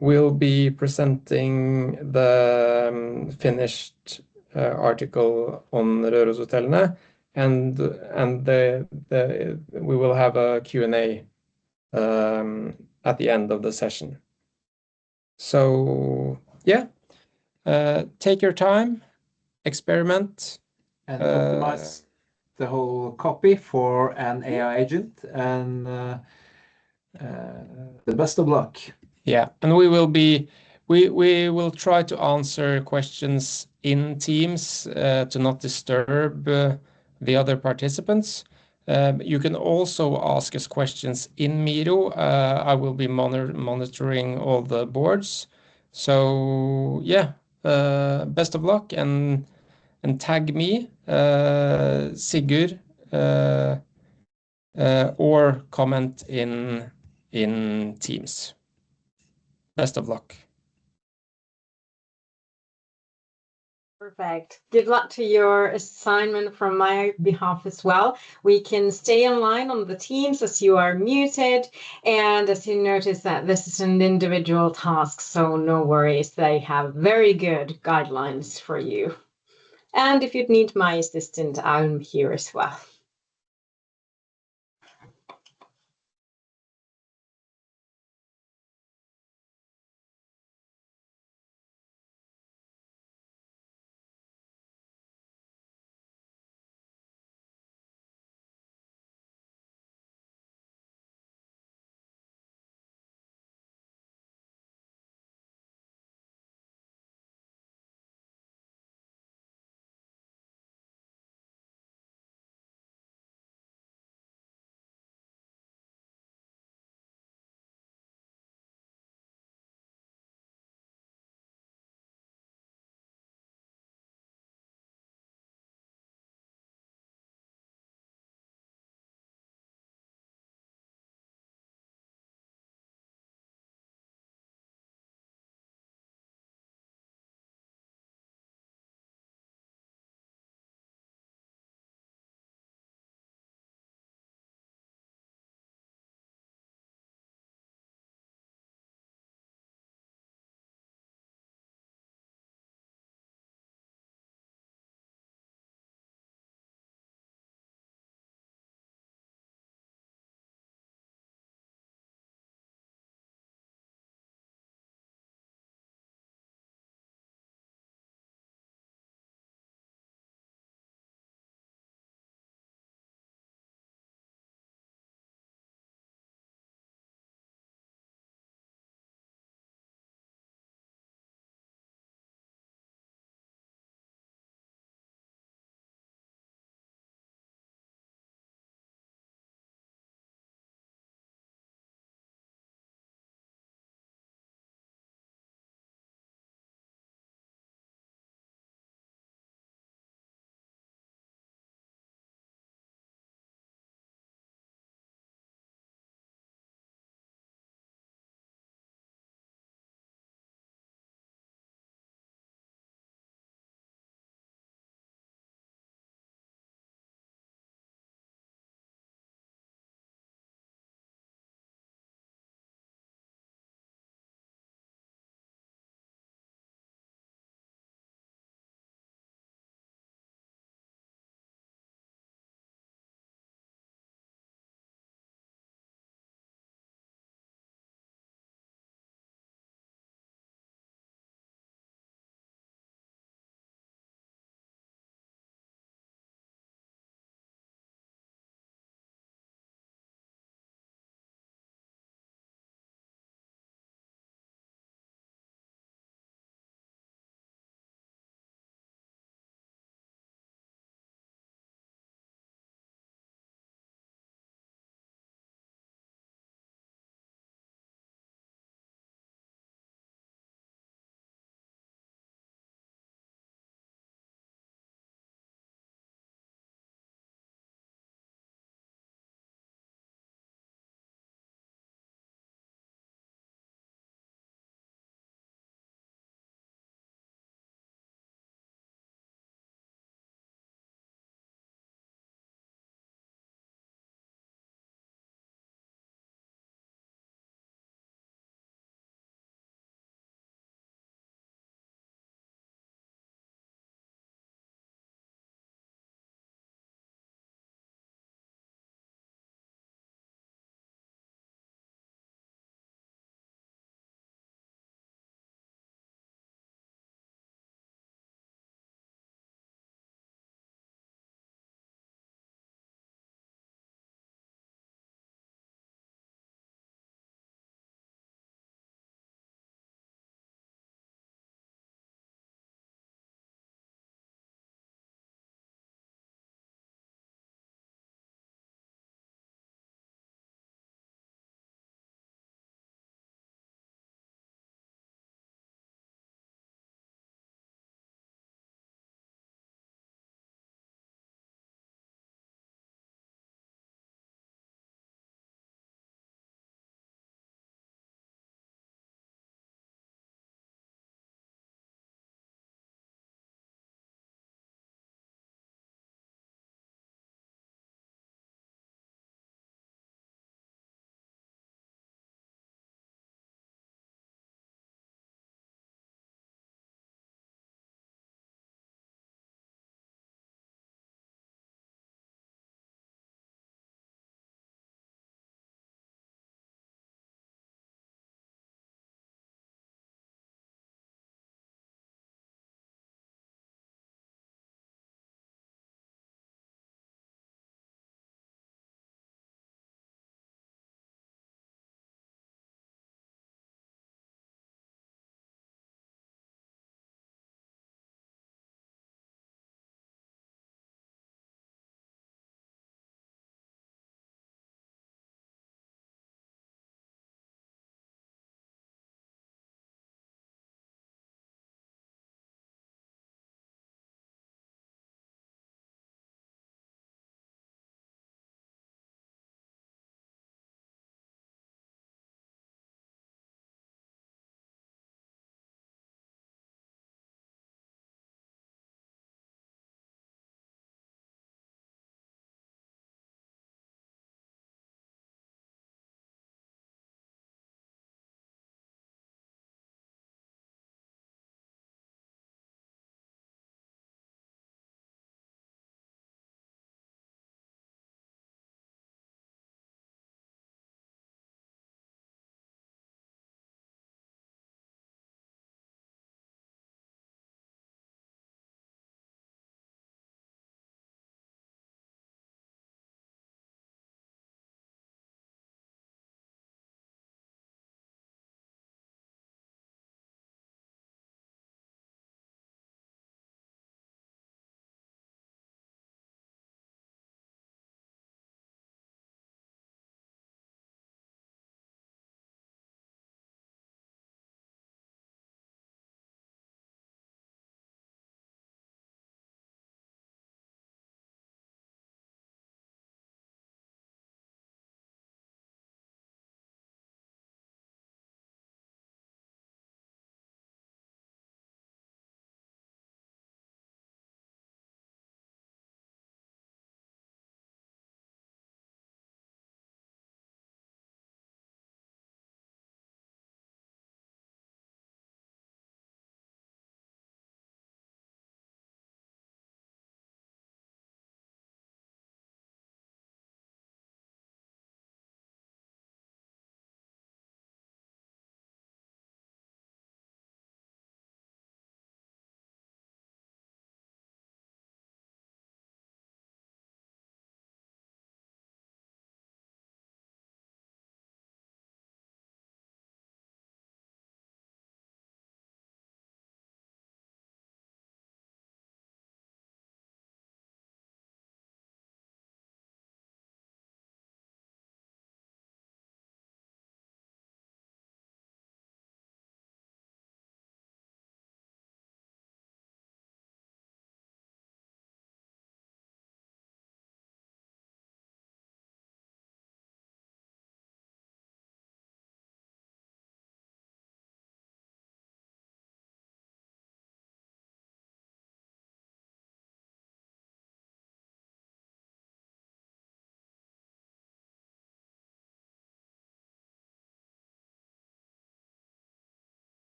we'll be presenting the finished article on Røros Hotels, and we will have a Q&A at the end of the session. So yeah, take your time, experiment, and optimize the whole copy for an AI agent, and the best of luck. Yeah, and we will try to answer questions in Teams to not disturb the other participants. You can also ask us questions in Miro. I will be monitoring all the boards. So yeah, best of luck, and tag me, Sigurd, or comment in Teams. Best of luck. Perfect. Good luck to your assignment from my behalf as well. We can stay online on the Teams as you are muted. And as you notice that this is an individual task, so no worries. They have very good guidelines for you. And if you'd need my assistant, I'm here as well.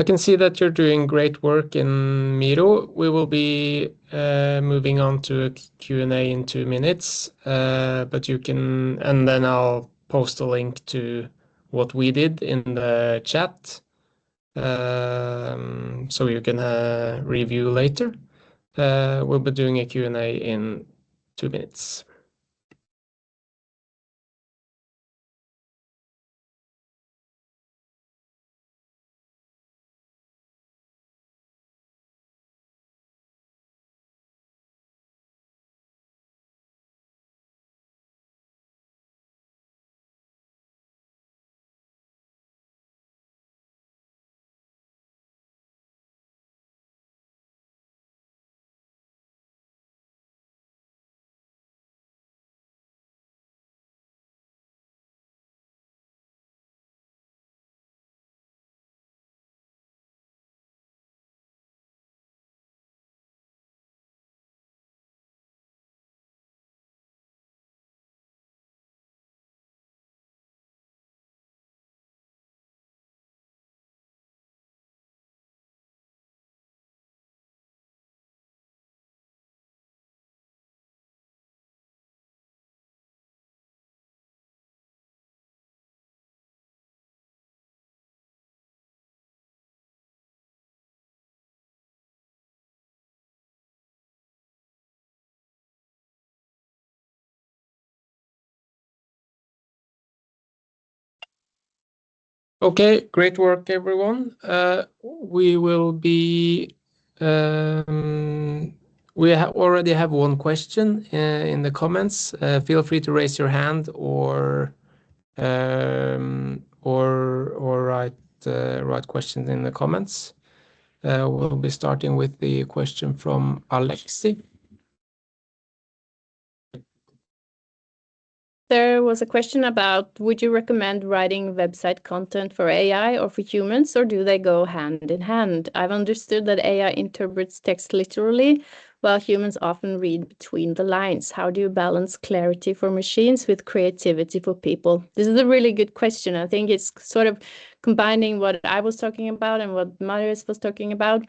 I can see that you're doing great work in Miro. We will be moving on to a Q&A in 2 minutes, but you can, and then I'll post a link to what we did in the chat, so you can review later. We'll be doing a Q&A in 2 minutes. Okay, great work, everyone. We will be, we already have one question in the comments. Feel free to raise your hand or write questions in the comments. We'll be starting with the question from Alexi. There was a question about, would you recommend writing website content for AI or for humans, or do they go hand in hand? I've understood that AI interprets text literally, while humans often read between the lines. How do you balance clarity for machines with creativity for people? This is a really good question. I think it's sort of combining what I was talking about and what Marius was talking about.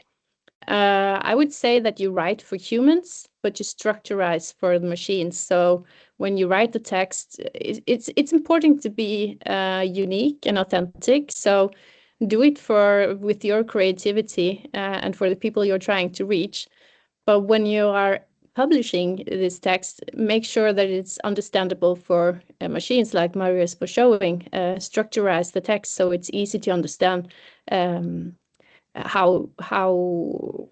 I would say that you write for humans, but you structurize for the machines. So when you write the text, it's important to be unique and authentic. So do it with your creativity and for the people you're trying to reach. But when you are publishing this text, make sure that it's understandable for machines, like Marius was showing. Structurize the text so it's easy to understand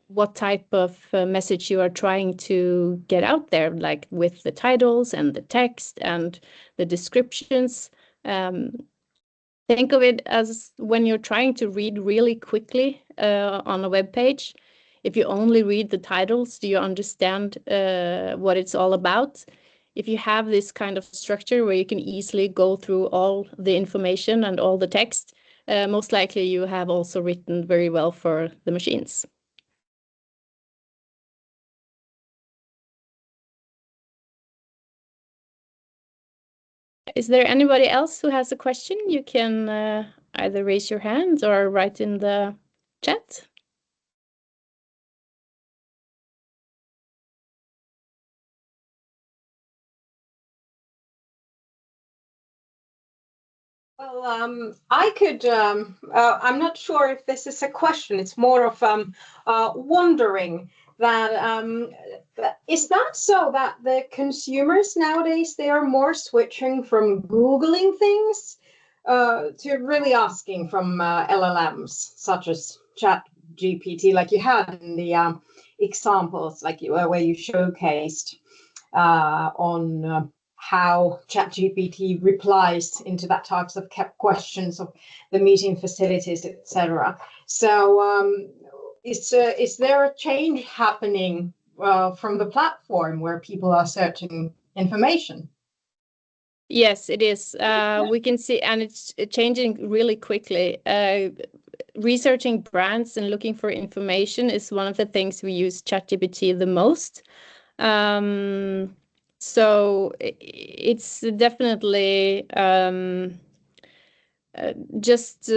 what type of message you are trying to get out there, like with the titles and the text and the descriptions. Think of it as when you're trying to read really quickly on a web page. If you only read the titles, do you understand what it's all about? If you have this kind of structure where you can easily go through all the information and all the text, most likely you have also written very well for the machines. Is there anybody else who has a question? You can either raise your hand or write in the chat. Well, I could, I'm not sure if this is a question, it's more of wondering that, is that so that the consumers nowadays, they are more switching from Googling things to really asking from LLMs, such as ChatGPT, like you had in the examples, like where you showcased on how ChatGPT replies into that types of questions of the meeting facilities, etc. So is there a change happening from the platform where people are searching information? Yes, it is. We can see, and it's changing really quickly. Researching brands and looking for information is one of the things we use ChatGPT the most. So it's definitely just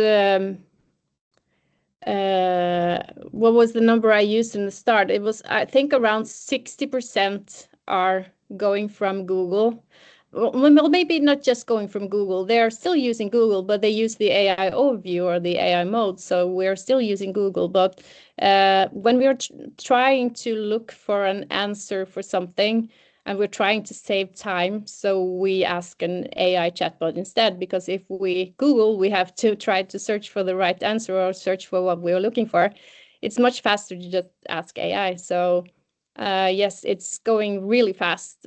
what was the number I used in the start? It was, I think, around 60% are going from Google. Well, maybe not just going from Google. They are still using Google, but they use the AI overview or the AI mode. So we're still using Google. But when we are trying to look for an answer for something, and we're trying to save time, so we ask an AI chatbot instead, because if we Google, we have to try to search for the right answer or search for what we're looking for. It's much faster to just ask AI. So yes, it's going really fast,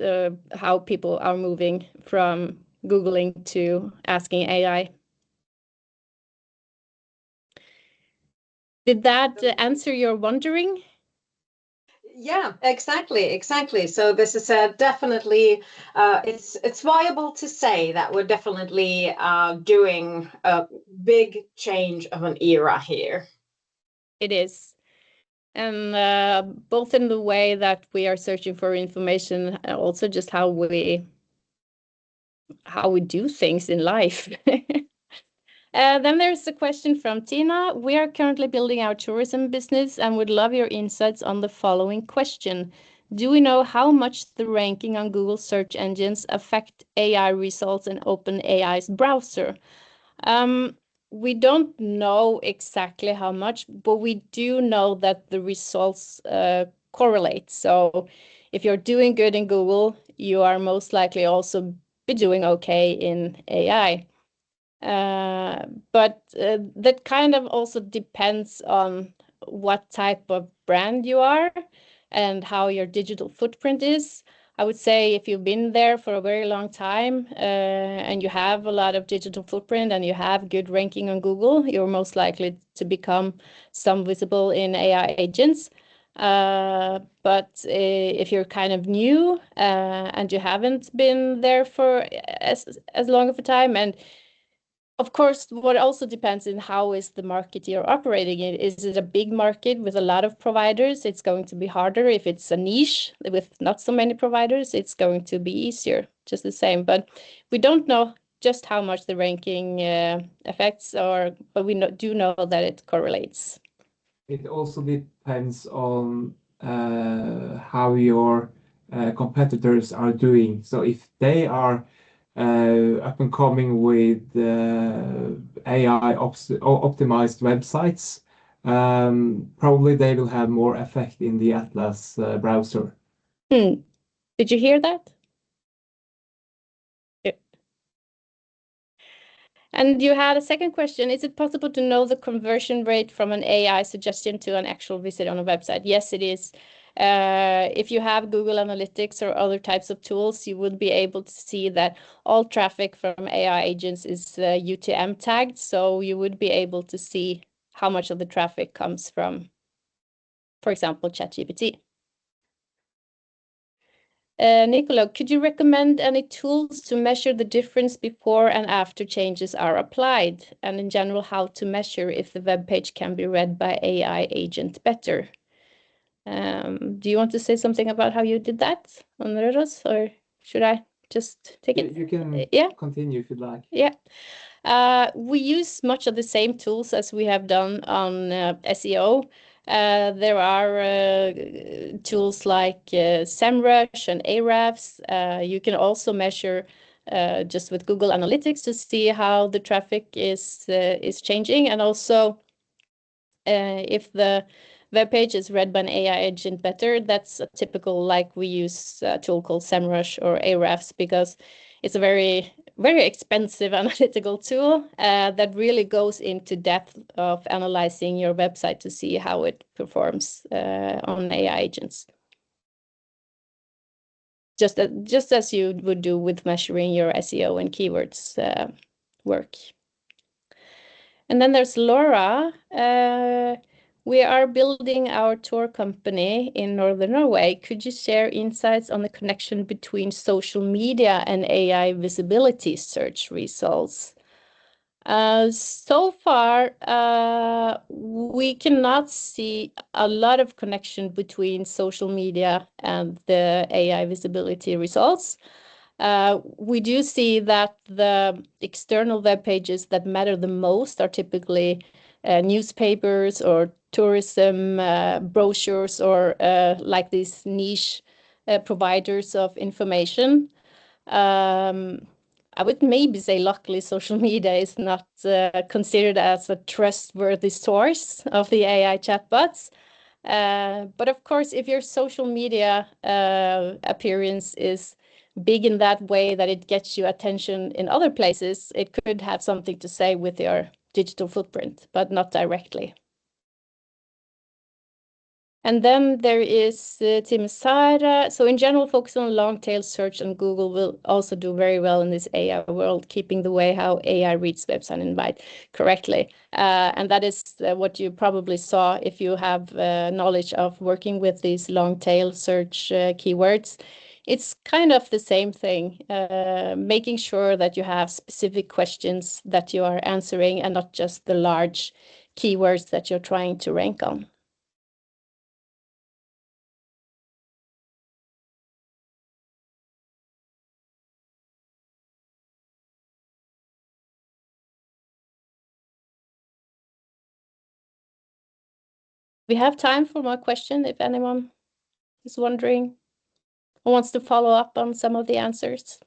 how people are moving from Googling to asking AI. Did that answer your wondering? Yeah, exactly. So this is definitely, it's viable to say that we're definitely doing a big change of an era here. It is. And both in the way that we are searching for information, and also just how we do things in life. Then there's a question from Tina. We are currently building our tourism business and would love your insights on the following question. Do we know how much the ranking on Google search engines affect AI results in OpenAI's browser? We don't know exactly how much, but we do know that the results correlate. So if you're doing good in Google, you are most likely also be doing okay in AI. But that kind of also depends on what type of brand you are and how your digital footprint is. I would say if you've been there for a very long time and you have a lot of digital footprint and you have good ranking on Google, you're most likely to become some visible in AI agents. But if you're kind of new and you haven't been there for as long of a time, and of course, what also depends on how is the market you're operating in. Is it a big market with a lot of providers? It's going to be harder. If it's a niche with not so many providers, it's going to be easier, just the same. But we don't know just how much the ranking affects, but we do know that it correlates. It also depends on how your competitors are doing. So if they are up and coming with AI optimized websites, probably they will have more effect in the Atlas browser. Did you hear that? Yeah. And you had a second question. Is it possible to know the conversion rate from an AI suggestion to an actual visit on a website? Yes, it is. If you have Google Analytics or other types of tools, you would be able to see that all traffic from AI agents is UTM tagged. So you would be able to see how much of the traffic comes from, for example, ChatGPT. Nicola, could you recommend any tools to measure the difference before and after changes are applied? And in general, how to measure if the web page can be read by AI agent better? Do you want to say something about how you did that on Røros, or should I just take it? You can continue if you'd like. Yeah. We use much of the same tools as we have done on SEO. There are tools like SEMrush and Ahrefs. You can also measure just with Google Analytics to see how the traffic is changing, and also if the web page is read by an AI agent better. That's a typical, like we use a tool called SEMrush or Ahrefs, because it's a very expensive analytical tool that really goes into depth of analyzing your website to see how it performs on AI agents. Just as you would do with measuring your SEO and keywords work. And then there's Laura. We are building our tour company in Northern Norway. Could you share insights on the connection between social media and AI visibility search results? So far, we cannot see a lot of connection between social media and the AI visibility results. We do see that the external web pages that matter the most are typically newspapers or tourism brochures, or like these niche providers of information. I would maybe say, luckily, social media is not considered as a trustworthy source of the AI chatbots. But of course, if your social media appearance is big in that way that it gets you attention in other places, it could have something to say with your digital footprint, but not directly. And then there is Tim Sara. So in general, focus on long tail search, and Google will also do very well in this AI world, keeping the way how AI reads webs and invite correctly. And that is what you probably saw if you have knowledge of working with these long tail search keywords. It's kind of the same thing, making sure that you have specific questions that you are answering and not just the large keywords that you're trying to rank on. We have time for more question if anyone is wondering or wants to follow up on some of the answers.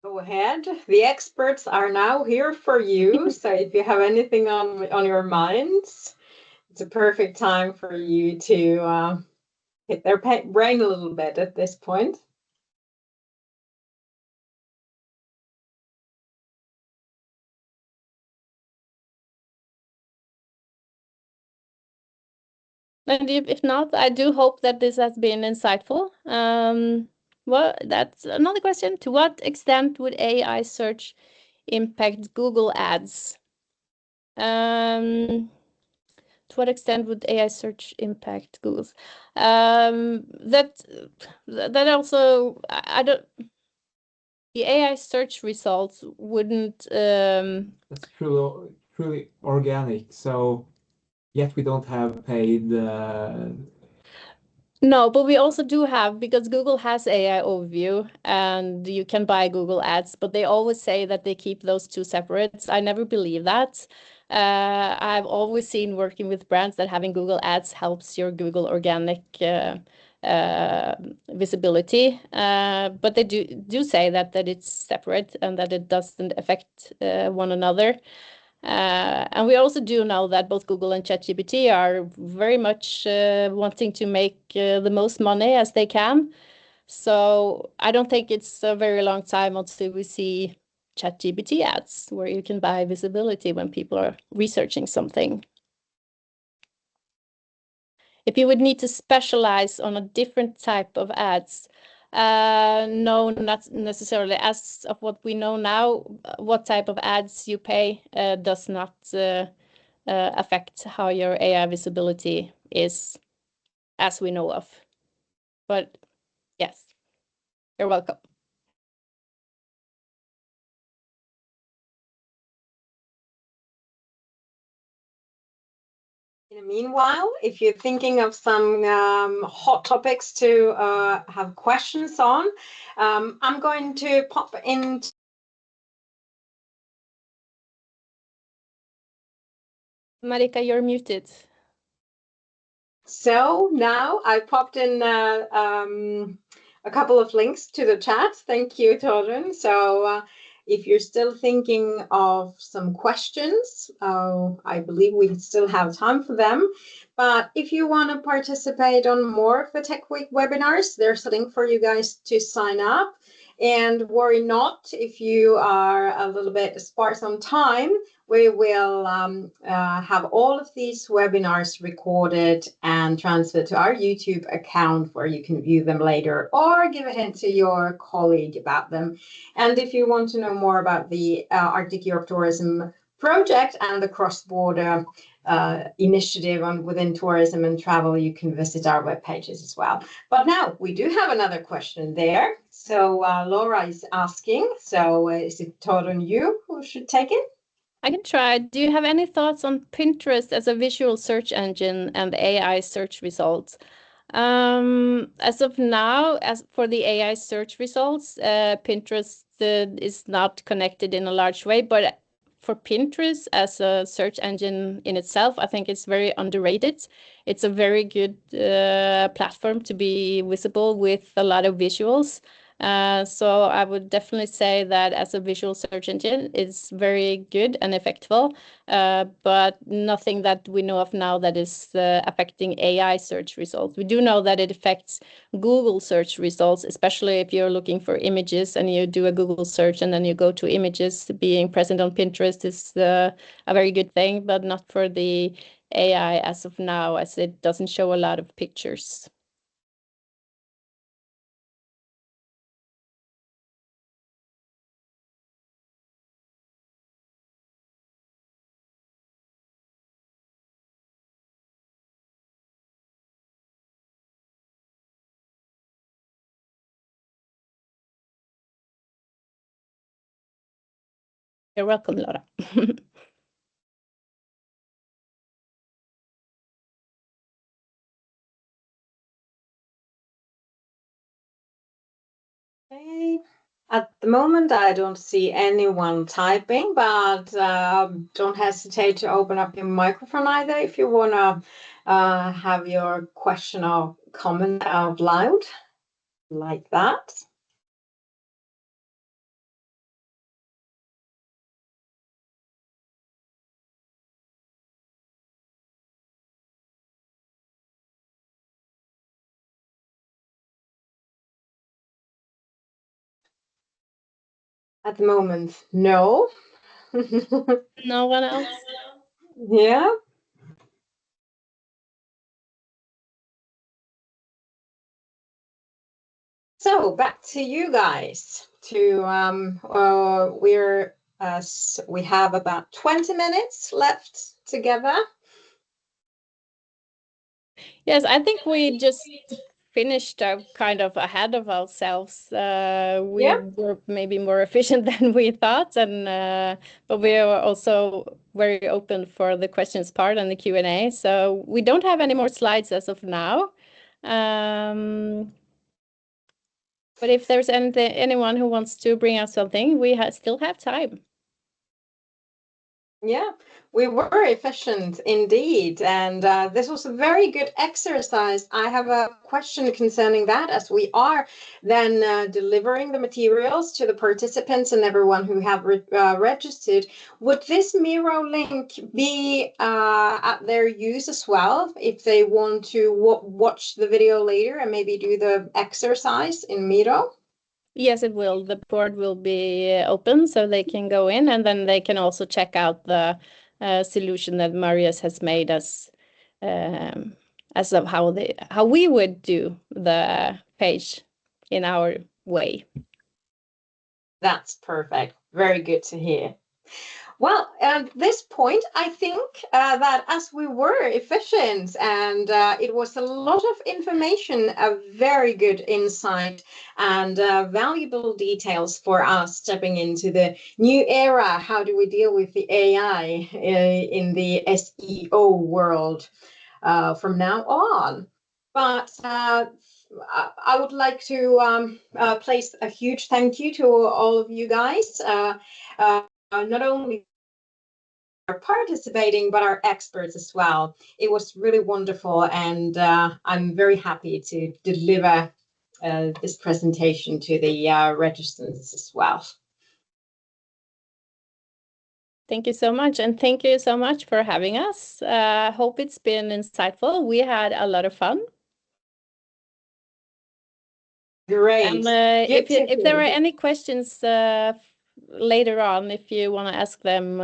Go ahead. The experts are now here for you. So if you have anything on your minds, it's a perfect time for you to hit their brain a little bit at this point. And if not, I do hope that this has been insightful. Well, that's another question. To what extent would AI search impact Google Ads? To what extent would AI search impact Google's? That also, I don't. The AI search results wouldn't. That's truly organic. So yet we don't have paid. No, but we also do have, because Google has AI overview and you can buy Google Ads, but they always say that they keep those two separate. I never believe that. I've always seen working with brands that having Google Ads helps your Google organic visibility. But they do say that it's separate and that it doesn't affect one another. And we also do know that both Google and ChatGPT are very much wanting to make the most money as they can. So I don't think it's a very long time until we see ChatGPT ads where you can buy visibility when people are researching something. If you would need to specialize on a different type of ads, no, not necessarily. As of what we know now, what type of ads you pay does not affect how your AI visibility is, as we know of. But yes, you're welcome. In the meanwhile, if you're thinking of some hot topics to have questions on, I'm going to pop in. Marika, you're muted. So now I popped in a couple of links to the chat. Thank you, Torun. So if you're still thinking of some questions, I believe we still have time for them. But if you want to participate on more of the Tech Week webinars, there's a link for you guys to sign up. And worry not if you are a little bit sparse on time. We will have all of these webinars recorded and transferred to our YouTube account where you can view them later or give a hint to your colleague about them. And if you want to know more about the Arctic Europe Tourism project and the cross-border initiative within tourism and travel, you can visit our web pages as well. But now we do have another question there. So Laura is asking, so is it Torun you who should take it? I can try. Do you have any thoughts on Pinterest as a visual search engine and AI search results? As of now, as for the AI search results, Pinterest is not connected in a large way, but for Pinterest as a search engine in itself, I think it's very underrated. It's a very good platform to be visible with a lot of visuals. So I would definitely say that as a visual search engine, it's very good and effective, but nothing that we know of now that is affecting AI search results. We do know that it affects Google search results, especially if you're looking for images and you do a Google search and then you go to images. Being present on Pinterest is a very good thing, but not for the AI as of now, as it doesn't show a lot of pictures. You're welcome, Laura. Okay. At the moment, I don't see anyone typing, but don't hesitate to open up your microphone either if you want to have your question or comment out loud like that. At the moment, no. No one else? Yeah. So back to you guys. We have about 20 minutes left together. Yes, I think we just finished kind of ahead of ourselves. We were maybe more efficient than we thought, and but we are also very open for the questions part and the Q&A. So we don't have any more slides as of now. But if there's anyone who wants to bring out something, we still have time. Yeah, we were efficient indeed. And this was a very good exercise. I have a question concerning that, as we are then delivering the materials to the participants and everyone who have registered. Would this Miro link be at their use as well if they want to watch the video later and maybe do the exercise in Miro? Yes, it will. The board will be open so they can go in, and then they can also check out the solution that Marius has made as of how we would do the page in our way. That's perfect. Very good to hear. Well, at this point, I think that as we were efficient and it was a lot of information, a very good insight and valuable details for us stepping into the new era. How do we deal with the AI in the SEO world from now on? But I would like to place a huge thank you to all of you guys. Not only are participating, but our experts as well. It was really wonderful, and I'm very happy to deliver this presentation to the registrants as well. Thank you so much, and thank you so much for having us. Hope it's been insightful. We had a lot of fun. Great. And if there are any questions later on, if you want to ask them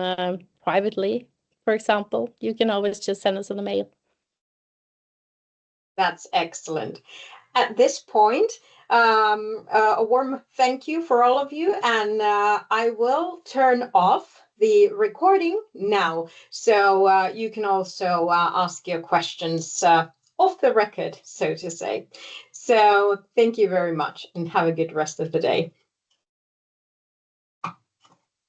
privately, for example, you can always just send us a mail. That's excellent. At this point, a warm thank you for all of you, and I will turn off the recording now, so you can also ask your questions off the record, so to say. So thank you very much, and have a good rest of the day.